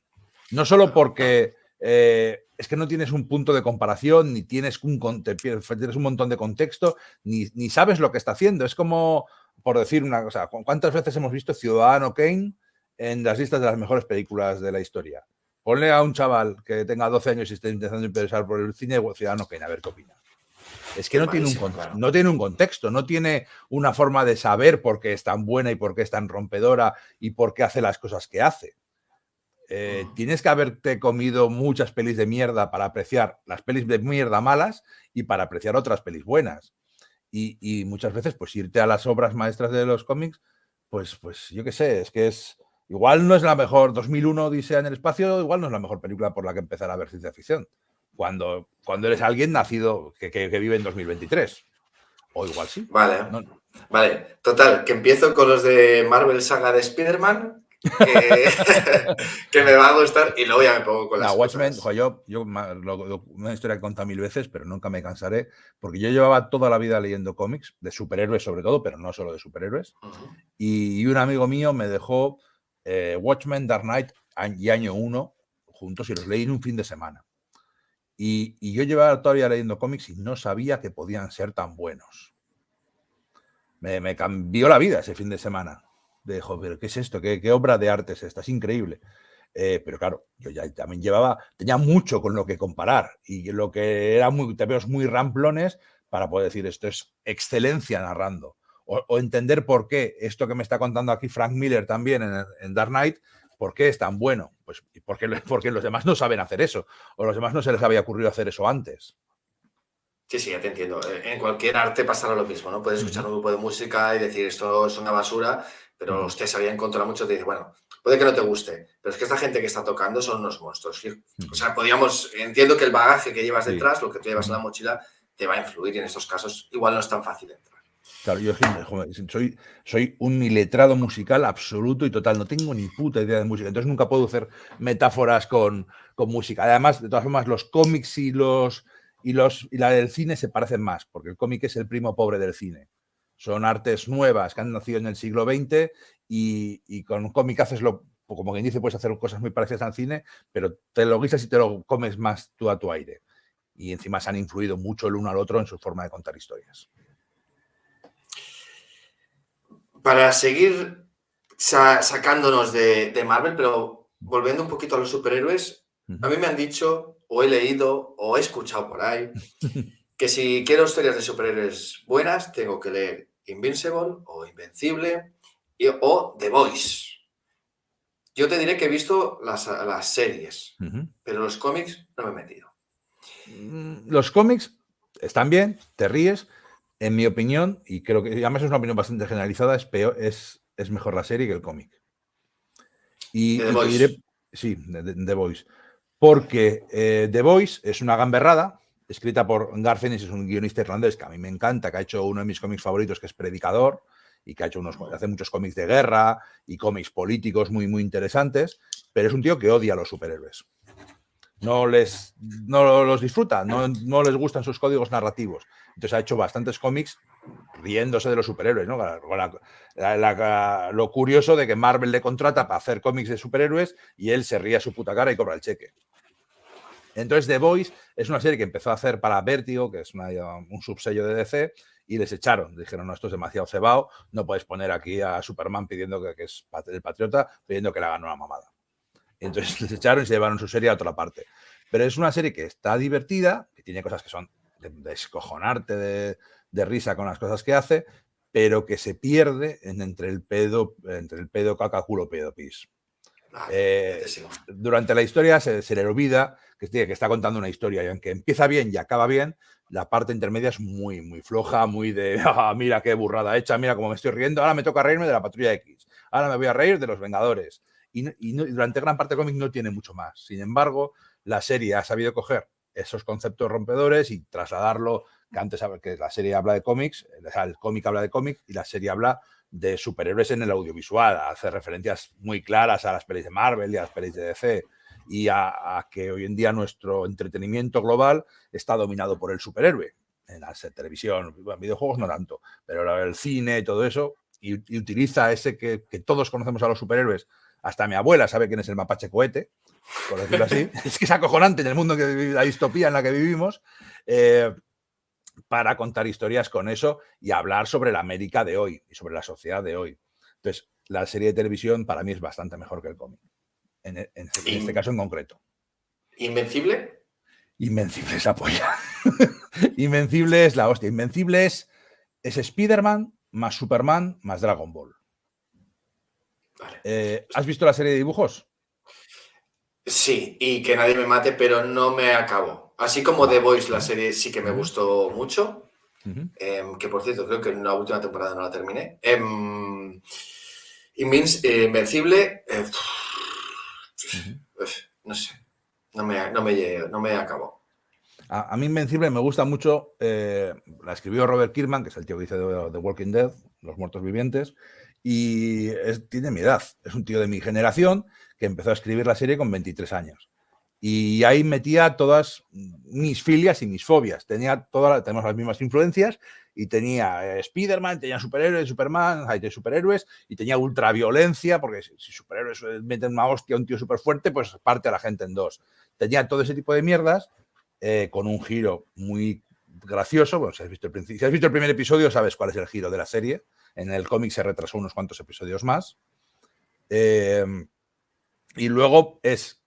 No solo porque es que no tienes un punto de comparación, ni tienes un montón de contexto, ni sabes lo que está haciendo. Es como, por decir una cosa, ¿cuántas veces hemos visto Ciudadano Kane en las listas de las mejores películas de la historia? Ponle a un chaval que tenga 12 años y esté intentando interesar por el cine Ciudadano Kane, a ver qué opina. Es que no tiene un contexto, no tiene una forma de saber por qué es tan buena y por qué es tan rompedora y por qué hace las cosas que hace. Tienes que haberte comido muchas pelis de mierda para apreciar las pelis de mierda malas y para apreciar otras pelis buenas. Y muchas veces, pues irte a las obras maestras de los cómics, pues yo qué sé, es que es... Igual no es la mejor, 2001 Odisea en el espacio, igual no es la mejor película por la que empezar a ver ciencia ficción. Cuando eres alguien nacido que vive en 2023. O igual sí. Vale. No. Vale, total, que empiezo con los de Marvel Saga de Spider-Man, que me va a gustar y luego ya me pongo con las Watchmen, cosas. yo una historia que he contado 1000 veces, pero nunca me cansaré, porque yo llevaba toda la vida leyendo cómics, de superhéroes sobre todo, pero no solo de superhéroes, y un amigo mío me dejó Watchmen, Dark Knight y Año 1 juntos y los leí en un fin de semana. Y yo llevaba todavía leyendo cómics y no sabía que podían ser tan buenos. Me cambió la vida ese fin de semana. De, joder, ¿qué es esto? ¿Qué obra de arte es esta? Es increíble. Pero claro, yo ya también tenía mucho con lo que comparar y lo que era muy ramplones para poder decir esto es excelencia narrando o entender por qué esto que me está contando aquí Frank Miller también en Dark Knight, por qué es tan bueno, pues porque los demás no saben hacer eso o los demás no se les había ocurrido hacer eso antes. Sí, ya te entiendo. En cualquier arte pasará lo mismo, ¿no? Puedes escuchar un grupo de música y decir esto es una basura, pero hostia, se había encontrado mucho, te dice, bueno, puede que no te guste, pero es que esta gente que está tocando son unos monstruos. O sea, entiendo que el bagaje que llevas detrás, lo que tú llevas en la mochila, te va a influir y en estos casos igual no es tan fácil entrar. Claro, yo soy un iletrado musical absoluto y total, no tengo ni puta idea de música, entonces nunca puedo hacer metáforas con música. Además, de todas formas, los cómics y la del cine se parecen más, porque el cómic es el primo pobre del cine. Son artes nuevas que han nacido en el siglo XX y con un cómic haces como quien dice, puedes hacer cosas muy parecidas al cine, pero te lo guisas y te lo comes más tú a tu aire. Y encima se han influido mucho el uno al otro en su forma de contar historias. Para seguir sacándonos de Marvel, pero volviendo un poquito a los superhéroes, a mí me han dicho, o he leído, o he escuchado por ahí, que si quiero historias de superhéroes buenas, tengo que leer Invincible o Invencible o The Voice. Yo te diré que he visto las series, pero los cómics no me he metido. Los cómics están bien, te ríes. En mi opinión, y creo que además es una opinión bastante generalizada, es mejor la serie que el cómic. Y te diré, sí, The Voice. Porque The Voice es una gamberrada escrita por Garth Ennis, es un guionista irlandés que a mí me encanta, que ha hecho uno de mis cómics favoritos, que es Predicador, y que hace muchos cómics de guerra y cómics políticos muy, muy interesantes, pero es un tío que odia a los superhéroes. no los disfruta, no les gustan sus códigos narrativos. Entonces ha hecho bastantes cómics riéndose de los superhéroes, ¿no? Lo curioso de que Marvel le contrata para hacer cómics de superhéroes y él se ríe a su puta cara y cobra el cheque. Entonces The Boys es una serie que empezó a hacer para Vértigo, que es un subsello de DC, y les echaron. Dijeron, no, esto es demasiado cebado, no puedes poner aquí a Superman pidiendo que es el patriota, pidiendo que le hagan una mamada. Entonces les echaron y se llevaron su serie a otra parte. Pero es una serie que está divertida, que tiene cosas que son de descojonarte de risa con las cosas que hace, pero que se pierde entre el pedo caca, culo, pedo, pis. Durante la historia se le olvida que está contando una historia y aunque empieza bien y acaba bien, la parte intermedia es muy, muy floja, muy de mira qué burrada hecha, mira cómo me estoy riendo, ahora me toca reírme de la Patrulla X, ahora me voy a reír de los Vengadores. Y durante gran parte del cómic no tiene mucho más. Sin embargo, la serie ha sabido coger esos conceptos rompedores y trasladarlo, que antes que la serie habla de cómics, o sea, el cómic habla de cómic y la serie habla de superhéroes en el audiovisual, hace referencias muy claras a las pelis de Marvel y a las pelis de DC y a que hoy en día nuestro entretenimiento global está dominado por el superhéroe. En la televisión, en videojuegos no tanto, pero el cine y todo eso, y utiliza ese que todos conocemos a los superhéroes. Hasta mi abuela sabe quién es el mapache cohete, por decirlo así. Es que es acojonante en el mundo, la distopía en la que vivimos, para contar historias con eso y hablar sobre la América de hoy y sobre la sociedad de hoy. Entonces, la serie de televisión para mí es bastante mejor que el cómic, en este caso en concreto. ¿Invencible? Invencible es la polla. Invencible es la hostia. Invencible es Spider-Man más Superman más Dragon Ball. Vale. ¿Has visto la serie de dibujos? Sí, y que nadie me mate, pero no me acabo. Así como The Voice, la serie sí que me gustó mucho. Que por cierto, creo que en la última temporada no la terminé. Invencible, no sé, no me acabó. A mí Invencible me gusta mucho, la escribió Robert Kirkman, que es el tío que dice The Walking Dead, Los Muertos Vivientes, y tiene mi edad, es un tío de mi generación que empezó a escribir la serie con 23 años. Y ahí metía todas mis filias y mis fobias. Tenemos las mismas influencias y tenía Spider-Man, tenía superhéroes, Superman, hay superhéroes y tenía ultraviolencia, porque si superhéroes meten una hostia a un tío súper fuerte, pues parte a la gente en dos. Tenía todo ese tipo de mierdas con un giro muy gracioso. Bueno, si has visto el primer episodio, sabes cuál es el giro de la serie. En el cómic se retrasó unos cuantos episodios más. Y luego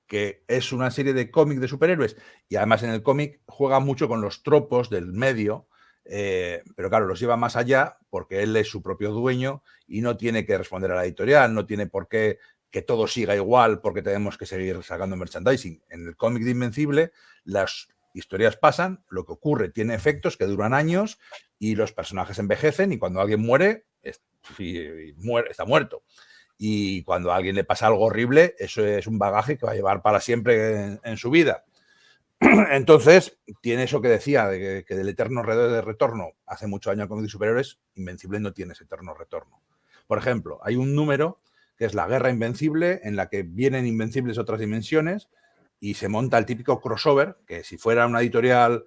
que es una serie de cómic de superhéroes y además en el cómic juega mucho con los tropos del medio, pero claro, los lleva más allá porque él es su propio dueño y no tiene que responder a la editorial, no tiene por qué que todo siga igual porque tenemos que seguir sacando merchandising. En el cómic de Invencible las historias pasan, lo que ocurre tiene efectos que duran años y los personajes envejecen y cuando alguien muere, está muerto. Y cuando a alguien le pasa algo horrible, eso es un bagaje que va a llevar para siempre en su vida. Entonces, tiene eso que decía, de que del eterno retorno, hace muchos años con superhéroes, Invencible no tiene ese eterno retorno. Por ejemplo, hay un número que es la Guerra Invencible, en la que vienen invencibles otras dimensiones y se monta el típico crossover, que si fuera una editorial...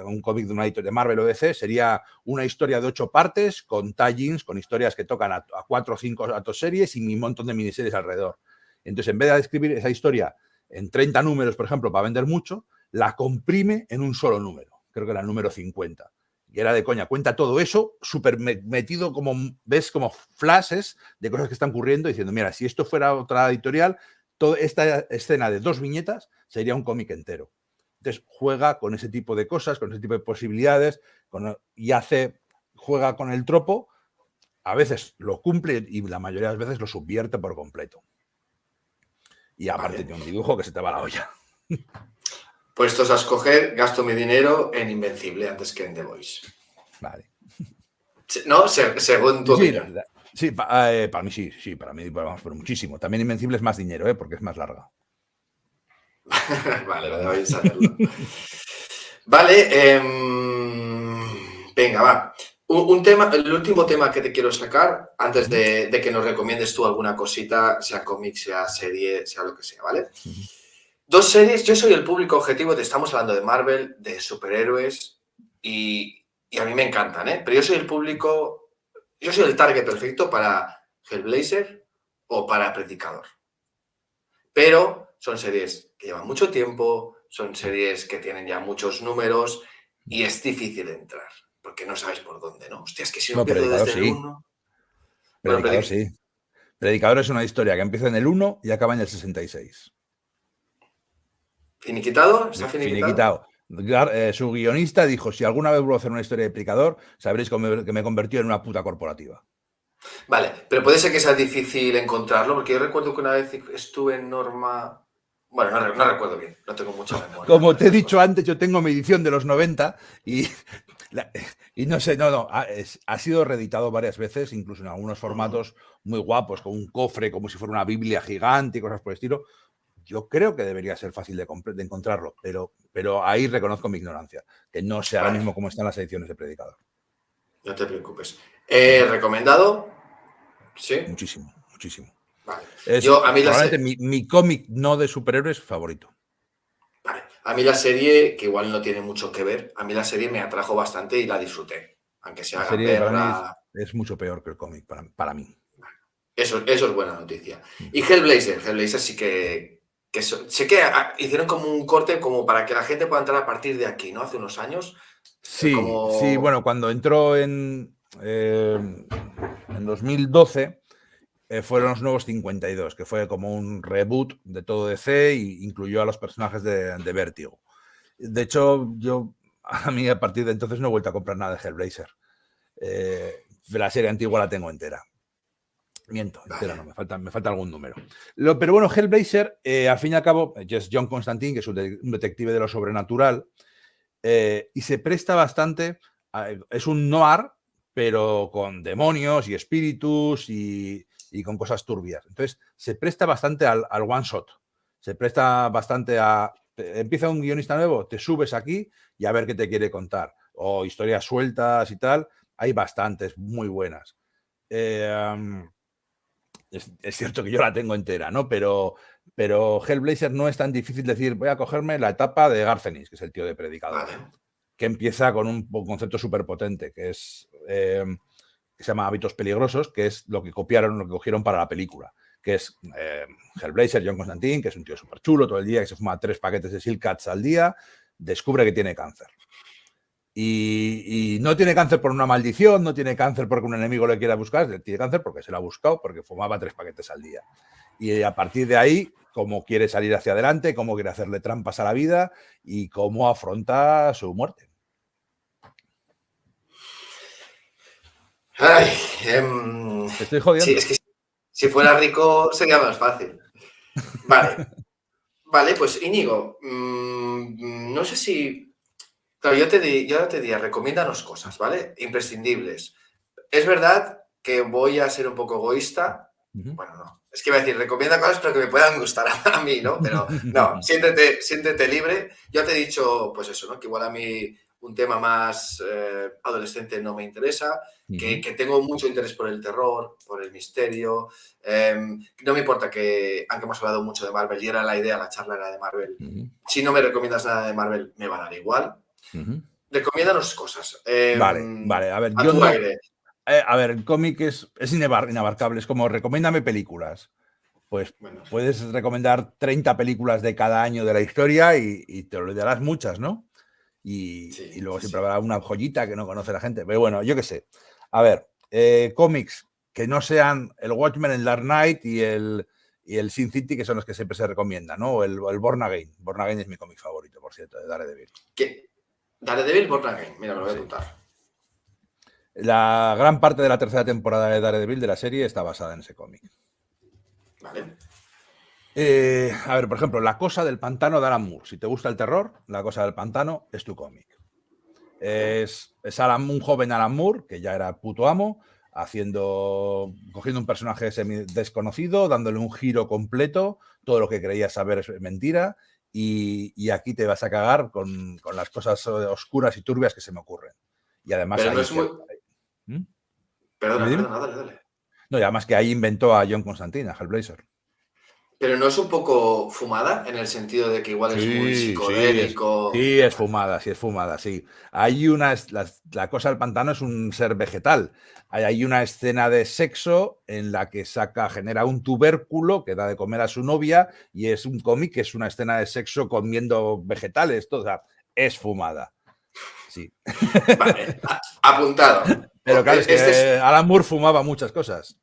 un cómic de una editorial de Marvel o DC, sería una historia de 8 partes con tie-ins, con historias que tocan a 4 o 5 series y un montón de miniseries alrededor. Entonces, en vez de escribir esa historia en 30 números, por ejemplo, para vender mucho, la comprime en un solo número. Creo que era el número 50. Y era de coña, cuenta todo eso súper metido, como ves, como flashes de cosas que están ocurriendo, diciendo, mira, si esto fuera otra editorial, toda esta escena de 2 viñetas sería un cómic entero. Entonces juega con ese tipo de cosas, con ese tipo de posibilidades juega con el tropo, a veces lo cumple y la mayoría de las veces lo subvierte por completo. Y aparte tiene un dibujo que se te va la olla. Puestos a escoger, gasto mi dinero en Invencible antes que en The Voice. Vale. ¿No? Según tu opinión. Sí, para mí sí, para mí vamos, pero muchísimo. También Invencible es más dinero, porque es más larga. Vale, voy a saberlo. Vale, venga, va. El último tema que te quiero sacar, antes de que nos recomiendes tú alguna cosita, sea cómic, sea serie, sea lo que sea, ¿vale? Dos series, yo soy el público objetivo, te estamos hablando de Marvel, de superhéroes, y a mí me encantan, ¿eh? Pero yo soy el público, yo soy el target perfecto para Hellblazer o para Predicador. Pero son series que llevan mucho tiempo, son series que tienen ya muchos números y es difícil entrar, porque no sabes por dónde, ¿no? Hostia, es que si no Bueno, empiezo Predicador desde el sí. uno. Bueno, Predicador sí. Predicador es una historia que empieza en el 1 y acaba en el 66. ¿Finiquitado? ¿Está finiquitado? Finiquitado. Su guionista dijo, si alguna vez vuelvo a hacer una historia de Predicador, sabréis que me convirtió en una puta corporativa. Vale, pero puede ser que sea difícil encontrarlo, porque yo recuerdo que una vez estuve en Norma. Bueno, no recuerdo bien, no tengo mucha memoria Como para te he estas dicho cosas. antes, yo tengo mi edición de los 90 y, y no sé, ha sido reeditado varias veces, incluso en algunos Ujú. formatos muy guapos, con un cofre como si fuera una Biblia gigante y cosas por el estilo. Yo creo que debería ser fácil de encontrarlo, pero ahí reconozco mi ignorancia, que no sé ahora Vale, mismo cómo están las ediciones de Predicador. no te preocupes. Ujú. ¿Recomendado? Sí. Muchísimo, muchísimo. Vale. Es Yo, a mí la probablemente serie. mi cómic no de superhéroes favorito. Vale. A mí la serie, que igual no tiene mucho que ver, a mí la serie me atrajo bastante y la disfruté. Aunque sea La serie para mí gamberra. es mucho peor que el cómic, para mí. Eso es buena noticia. Y Hellblazer sí sé que hicieron como un corte como para que la gente pueda entrar a partir de aquí, ¿no? Hace unos años. Sí, sí, Como. bueno, cuando entró en 2012 fueron los nuevos 52, que fue como un reboot de todo DC e incluyó a los personajes de Vértigo. De hecho, a mí a partir de entonces no he vuelto a comprar nada de Hellblazer. De la serie antigua la tengo entera. Miento, entera no, Vale. me falta algún número. Pero bueno, Hellblazer, al fin y al cabo, es John Constantine, que es un detective de lo sobrenatural, y se presta bastante, es un noir, pero con demonios y espíritus y con cosas turbias. Entonces, se presta bastante al one shot, se presta bastante empieza un guionista nuevo, te subes aquí y a ver qué te quiere contar. O historias sueltas y tal, hay bastantes muy buenas. Es cierto que yo la tengo entera, ¿no? Pero Hellblazer no es tan difícil decir, voy a cogerme la etapa de Garcenis, que es el tío de Predicador, Vale. que empieza con un concepto súper potente, que se llama Hábitos Peligrosos, que es lo que cogieron para la película, que es Hellblazer, John Constantine, que es un tío súper chulo todo el día, que se fuma 3 paquetes de Silcats al día, descubre que tiene cáncer. Y no tiene cáncer por una maldición, no tiene cáncer porque un enemigo le quiera buscar, tiene cáncer porque se lo ha buscado, porque fumaba 3 paquetes al día. Y a partir de ahí, cómo quiere salir hacia adelante, cómo quiere hacerle trampas a la vida y cómo afronta su muerte. Ay, Te estoy sí, es jodiendo. que si fuera rico sería más fácil. Vale. Vale, pues Íñigo, no sé si. Claro, yo ahora te diría, recomiéndanos cosas, ¿vale? Imprescindibles. Es verdad que voy a ser un poco egoísta. Ujú. Bueno, no. Es que iba a decir, recomienda cosas pero que me puedan gustar a mí, ¿no? Pero no, siéntete libre. Yo te he dicho, pues eso, ¿no? Que igual a mí un tema más adolescente no me interesa, Ujú. que tengo mucho interés por el terror, por el misterio. No me importa que, aunque hemos hablado mucho de Marvel y era la idea, la charla era de Marvel, Ujú. si no me recomiendas nada de Marvel, me va a dar igual. Ujú. Recomiéndanos cosas. Vale. A ver, A yo tu no. aire. A ver, el cómic es inabarcable. Es como, recomiéndame películas. Pues Bueno, puedes recomendar 30 películas de cada año de la historia y te olvidarás muchas, ¿no? Y sí, luego sí, siempre sí. habrá una joyita que no conoce la gente. Pero bueno, yo qué sé. A ver, cómics que no sean el Watchmen, el Dark Knight y el Sin City, que son los que siempre se recomiendan, ¿no? El Born Again. Born Again es mi cómic favorito, por cierto, de Daredevil. ¿Qué? Daredevil Born Again. Mira, me lo voy a Sí. apuntar. La gran parte de la tercera temporada de Daredevil de la serie está basada en ese cómic. Vale. A ver, por ejemplo, La Cosa del Pantano de Alan Moore. Si te gusta el terror, La Cosa del Pantano es tu cómic. Vale. Es un joven Alan Moore, que ya era puto amo, cogiendo un personaje desconocido, dándole un giro completo, todo lo que creías saber es mentira, y aquí te vas a cagar con las cosas oscuras y turbias que se me ocurren. Y además Pero no ahí es muy. ¿Mm? Perdona, Dime, dime. perdona, dale, dale. No, y además que ahí inventó a John Constantine, a Hellblazer. Pero no es un poco fumada en el sentido de que igual es muy Sí, psicodélico. sí, es fumada, sí. Hay la cosa del pantano es un ser vegetal. Hay una escena de sexo en la que genera un tubérculo que da de comer a su novia y es un cómic que es una escena de sexo comiendo vegetales, todo, o sea, es fumada. Sí. Vale, apuntado. Pero claro, es que Este es. Alan Moore fumaba muchas cosas.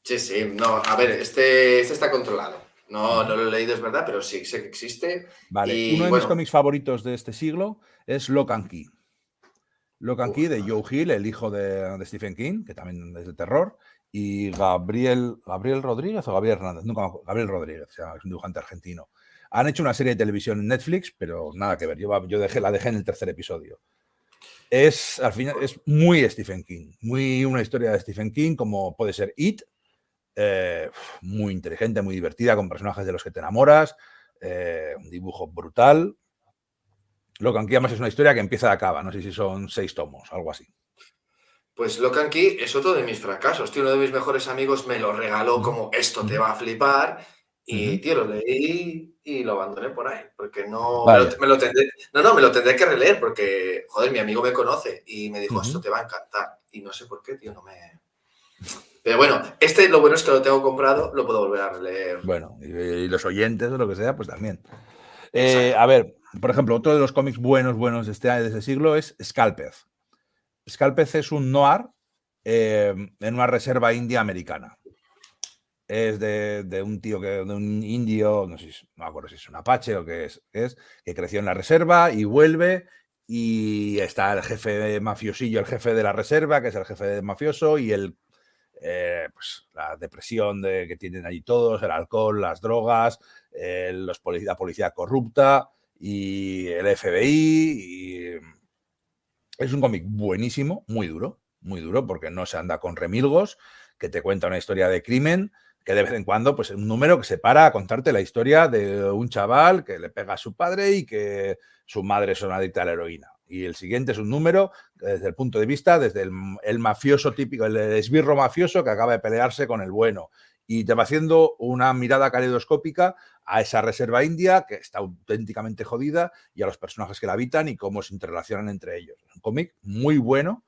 Sí, sí, no, a ver, este está controlado. No, Ujú. no lo he leído, es verdad, pero sí, sé que existe. Vale, uno Y de mis bueno, cómics favoritos de este siglo es Lock and Key. Lock and Key de no. Joe Hill, el hijo de Stephen King, que también es de terror, y Gabriel Rodríguez o Gabriel Hernández, nunca me acuerdo, Gabriel Rodríguez, es un dibujante argentino. Han hecho una serie de televisión en Netflix, pero nada que ver. Yo la dejé en el tercer episodio. Al final, es muy Stephen King, muy una historia de Stephen King, como puede ser It, muy inteligente, muy divertida, con personajes de los que te enamoras, un dibujo brutal. Lo que aquí además es una historia que empieza y acaba, no sé si son 6 tomos, algo así. Pues Lock and Key es otro de mis fracasos. Tío, uno de mis mejores amigos me lo regaló Ujú, como esto te ujú, va a flipar. Y, ujú. tío, lo leí y lo abandoné por ahí. Porque no Vaya. me lo tendré. No, no, me lo tendré que releer porque, joder, mi amigo me conoce y me dijo, esto Ujú. te va a encantar. Y no sé por qué, tío, no me. Pero bueno, este lo bueno es que lo tengo comprado, lo puedo volver a releer. Bueno, y los oyentes o lo que sea, pues también. Exacto. A ver, por ejemplo, otro de los cómics buenos de este siglo es Scalpez. Scalpez es un noir en una reserva india americana. Es de un tío, de un indio, no sé, no me acuerdo si es un apache o que creció en la reserva y vuelve y está el jefe mafiosillo, el jefe de la reserva, que es el jefe mafioso, y pues, la depresión que tienen allí todos, el alcohol, las drogas, la policía corrupta y el FBI. Y es un cómic buenísimo, muy duro, porque no se anda con remilgos, que te cuenta una historia de crimen, que de vez en cuando, pues un número que se para a contarte la historia de un chaval que le pega a su padre y que su madre es una adicta a la heroína. Y el siguiente es un número desde el punto de vista, desde el mafioso típico, el esbirro mafioso que acaba de pelearse con el bueno. Y te va haciendo una mirada caleidoscópica a esa reserva india que está auténticamente jodida y a los personajes que la habitan y cómo se interrelacionan entre ellos. Un cómic muy bueno.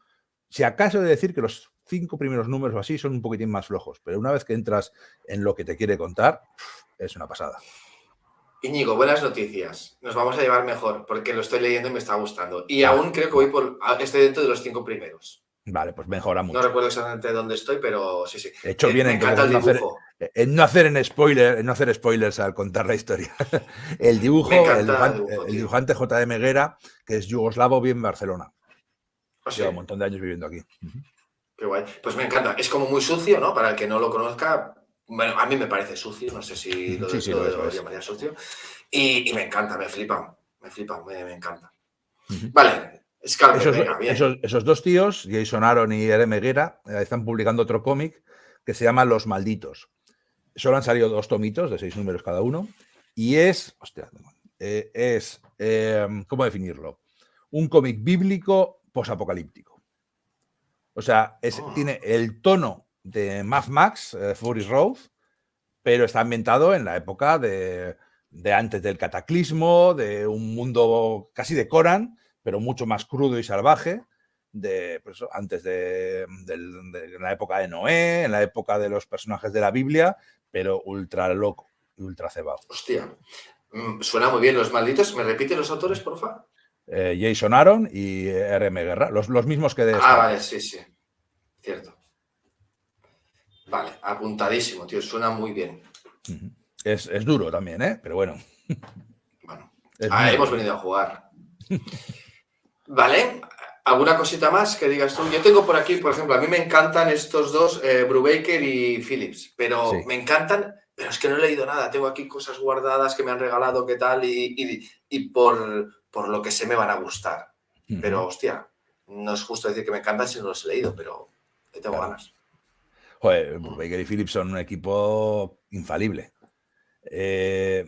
Si acaso de decir que los 5 primeros números o así son un poquitín más flojos, pero una vez que entras en lo que te quiere contar, es una pasada. Íñigo, buenas noticias. Nos vamos a llevar mejor porque lo estoy leyendo y me está gustando. Y Ah, aún creo que vale, estoy dentro de los 5 primeros. vale, pues mejora No mucho. recuerdo exactamente dónde estoy, pero sí, sí. He hecho bien Me entonces encanta el dibujo. en no hacer en no hacer spoilers al contar la historia. El Me dibujo, encanta el dibujo, el tío. dibujante J. de Meguera, que es yugoslavo, vive en Barcelona. Oh, Lleva un sí, montón de años viviendo aquí. qué guay. Pues me encanta. Es como muy sucio, ¿no? Para el que no lo conozca, bueno, a mí me parece sucio. No sé si Sí, sí, lo lo es. llamaría sucio. Y me encanta, me flipan. Me flipan, me encanta. Uh-huh. Vale, Scalper, venga, bien. Esos dos tíos, Jason Aaron y Ere Meguera, están publicando otro cómic que se llama Los Malditos. Solo han salido 2 tomitos de 6 números cada uno y ¿cómo definirlo? Un cómic bíblico posapocalíptico. O sea, Oh, tiene el tono de Mad Max, Fury Road, pero está ambientado en la época de antes del cataclismo, de un mundo casi de Coran, pero mucho más crudo y salvaje, pues, antes de la época de Noé, en la época de los personajes de la Biblia, pero ultra loco y ultra cebado. hostia. Suena muy bien. Los malditos. ¿Me repite los autores, porfa? Jason Aaron y R.M. Guerra, los mismos que de Ah, vale, Scalpez. sí, sí. Cierto. Vale, apuntadísimo, tío. Suena muy bien. Es duro también, ¿eh? Pero bueno, Bueno, es muy hemos bueno. venido a jugar. Vale, ¿alguna cosita más que digas tú? Yo tengo por aquí, por ejemplo, a mí me encantan estos dos, Brubaker y Phillips, pero Sí. me encantan, pero es que no he leído nada. Tengo aquí cosas guardadas que me han regalado, qué tal, y por lo que sé me van a gustar. Pero, hostia, no es justo decir que me encantan si no los he leído, pero le tengo Claro. ganas. Joder, Brubaker y Phillips son un equipo infalible.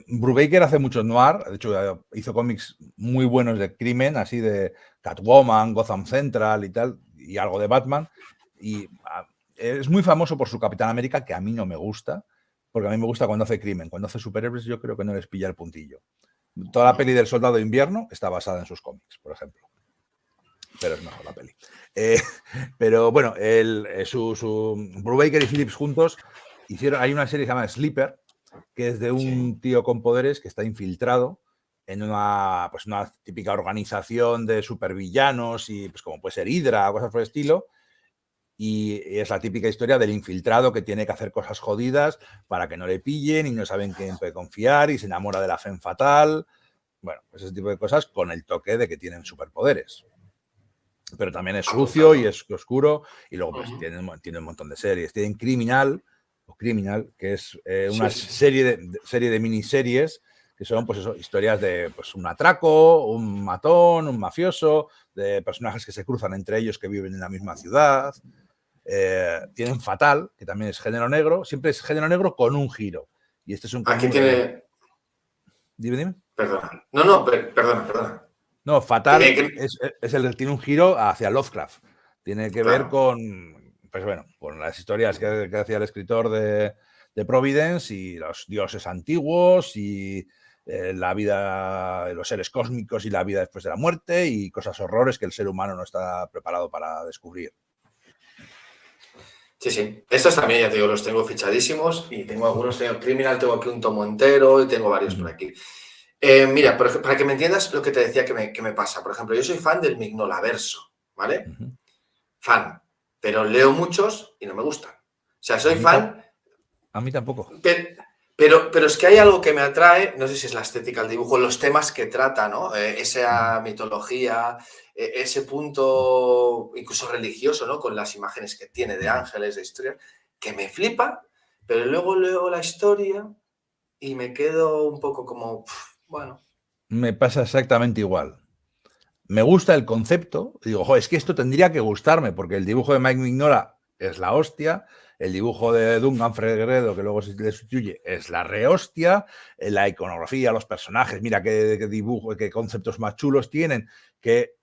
Brubaker hace mucho noir, de hecho hizo cómics muy buenos de crimen, así de Catwoman, Gotham Central y tal, y algo de Batman. Y es muy famoso por su Capitán América, que a mí no me gusta, porque a mí me gusta cuando hace crimen. Cuando hace superhéroes yo creo que no les pilla el puntillo. Toda la peli del Soldado de Invierno está basada en sus cómics, por ejemplo. Pero es mejor la peli. Pero bueno, Brubaker y Phillips juntos hay una serie que se llama Sleeper, que es de un tío con poderes que está infiltrado en una típica organización de supervillanos y pues como puede ser Hydra o cosas por el estilo. Y es la típica historia del infiltrado que tiene que hacer cosas jodidas para que no le pillen y no saben quién puede confiar y se enamora de la femme fatal. Bueno, pues ese tipo de cosas con el toque de que tienen superpoderes. Pero también es sucio y es oscuro. Y luego pues tiene un montón de series. Tienen Criminal, que es una serie de miniseries que son pues eso, historias de pues, un atraco, un matón, un mafioso, de personajes que se cruzan entre ellos que viven en la misma ciudad. Tienen Fatal, que también es género negro. Siempre es género negro con un giro. Y este es un... Aquí tiene... Dime. Perdona. No, perdona. No, Fatal es el que tiene un giro hacia Lovecraft. Tiene que ver con, pues bueno, con las historias que hacía el escritor de Providence y los dioses antiguos y la vida, los seres cósmicos y la vida después de la muerte y cosas horrores que el ser humano no está preparado para descubrir. Sí. Estos también, ya te digo, los tengo fichadísimos y tengo algunos, tengo Criminal, tengo aquí un tomo entero y tengo varios por aquí. Mira, por ejemplo, para que me entiendas lo que te decía que me pasa. Por ejemplo, yo soy fan del Mignolaverso, ¿vale? Fan. Pero leo muchos y no me gustan. O sea, soy fan... A mí tampoco. Pero es que hay algo que me atrae, no sé si es la estética del dibujo, los temas que trata, ¿no? Esa mitología, ese punto incluso religioso, ¿no? Con las imágenes que tiene de ángeles, de historia, que me flipa, pero luego leo la historia y me quedo un poco como... Bueno. Me pasa exactamente igual. Me gusta el concepto. Digo, es que esto tendría que gustarme, porque el dibujo de Mike Mignola es la hostia. El dibujo de Duncan Fegredo, que luego se le sustituye, es la rehostia. La iconografía, los personajes, mira qué dibujo, qué conceptos más chulos tienen. Que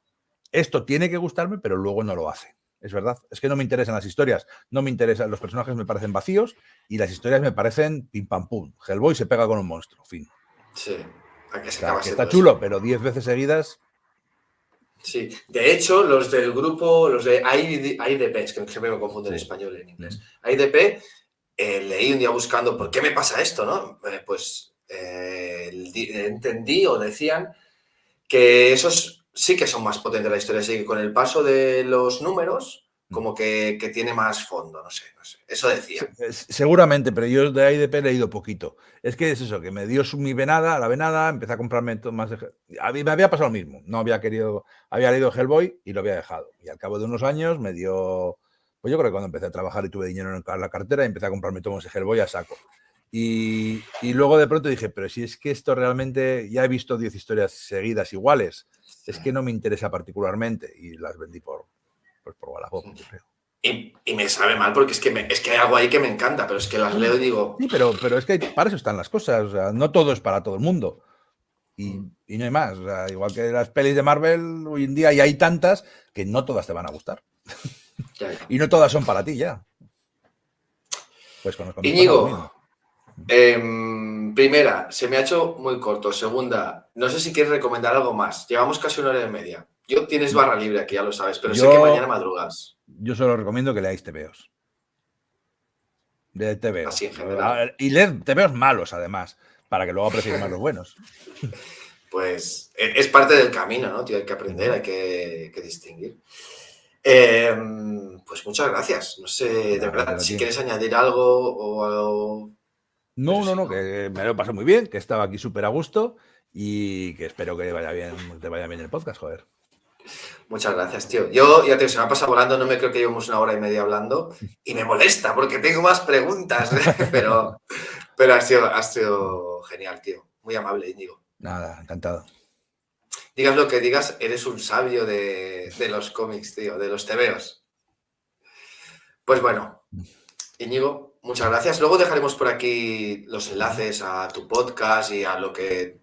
esto tiene que gustarme, pero luego no lo hace. Es verdad. Es que no me interesan las historias. No me interesan. Los personajes me parecen vacíos y las historias me parecen pim pam pum. Hellboy se pega con un monstruo. Fin. Sí. Que está chulo, pero 10 veces seguidas. Sí, de hecho, los del grupo, los de IDP, es que siempre me confundo en español y en inglés. IDP, leí un día buscando por qué me pasa esto, ¿no? Entendí o decían que esos sí que son más potentes la historia, así que con el paso de los números, como que tiene más fondo, no sé. Eso decía. Seguramente, pero yo de IDP he leído poquito. Es que es eso, que me dio mi venada, la venada, empecé a comprarme más de... A mí me había pasado lo mismo. No había querido... Había leído Hellboy y lo había dejado. Y al cabo de unos años me dio... Pues yo creo que cuando empecé a trabajar y tuve dinero en la cartera, empecé a comprarme tomos de Hellboy a saco. Y luego de pronto dije, pero si es que esto realmente... Ya he visto 10 historias seguidas iguales. Es que no me interesa particularmente. Y las vendí por Wallapop, yo creo. Y me sabe mal porque es que hay algo ahí que me encanta, pero es que las leo y digo... Sí, pero es que para eso están las cosas. O sea, no todo es para todo el mundo. Y no hay más. O sea, igual que las pelis de Marvel hoy en día, y hay tantas que no todas te van a gustar. Ya. Y no todas son para ti ya. Pues con los cómics Íñigo, primera, se me ha hecho muy corto. Segunda, no sé si quieres recomendar algo más. Llevamos casi 1 hora y media. Tienes barra libre aquí, ya lo sabes, pero sé que mañana madrugas. Yo solo recomiendo que leáis TVOs. De TVO. Así en general. Y leed TVOs malos, además, para que luego apreciéis más los buenos. Pues es parte del camino, ¿no? Tío, hay que aprender, hay que distinguir. Pues muchas gracias. No sé, de verdad, si quieres añadir algo o algo... No, que me lo pasé muy bien, que estaba aquí súper a gusto y que espero que te vaya bien el podcast, joder. Muchas gracias, tío. Yo, ya te digo, se me ha pasado volando, no me creo que llevemos 1 hora y media hablando y me molesta porque tengo más preguntas, pero ha sido genial, tío. Muy amable, Íñigo. Nada, encantado. Digas lo que digas, eres un sabio de los cómics, tío, de los tebeos. Pues bueno, Íñigo, muchas gracias. Luego dejaremos por aquí los enlaces a tu podcast y a lo que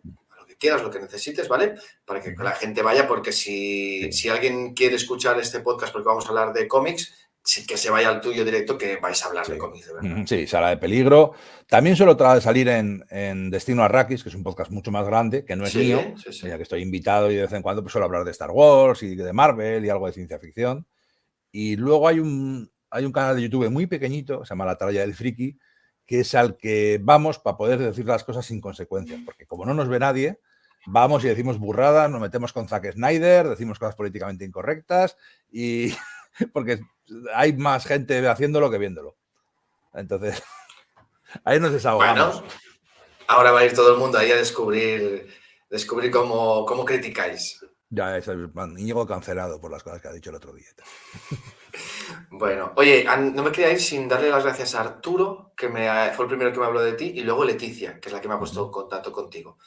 quieras, lo que necesites, ¿vale? Para que la gente vaya, porque si alguien quiere escuchar este podcast porque vamos a hablar de cómics, que se vaya al tuyo directo, que vais a hablar de cómics, de verdad. Sí, Sala de Peligro. También suelo salir en Destino Arrakis, que es un podcast mucho más grande, que no es mío, Sí, sí. ya que estoy invitado y de vez en cuando pues, suelo hablar de Star Wars y de Marvel y algo de ciencia ficción. Y luego hay un canal de YouTube muy pequeñito, se llama La Atalaya del Friki, que es al que vamos para poder decir las cosas sin consecuencias, porque como no nos ve nadie, vamos y decimos burradas, nos metemos con Zack Snyder, decimos cosas políticamente incorrectas y porque hay más gente haciéndolo que viéndolo. Entonces, ahí nos desahogamos. Bueno, ahora va a ir todo el mundo ahí a descubrir cómo criticáis. Ya es Íñigo cancelado por las cosas que ha dicho el otro día. Bueno, oye, no me quería ir sin darle las gracias a Arturo, fue el primero que me habló de ti, y luego Leticia, que es la que me ha puesto en contacto contigo.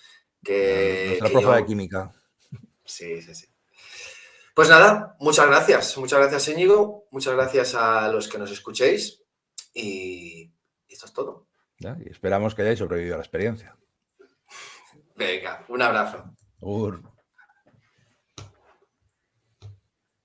Nuestra Que profe de yo... química. Sí. Pues nada, muchas gracias Íñigo, muchas gracias a los que nos escuchéis y esto es todo. ¿Ya? Y esperamos que hayáis sobrevivido a la experiencia. Venga, un abrazo.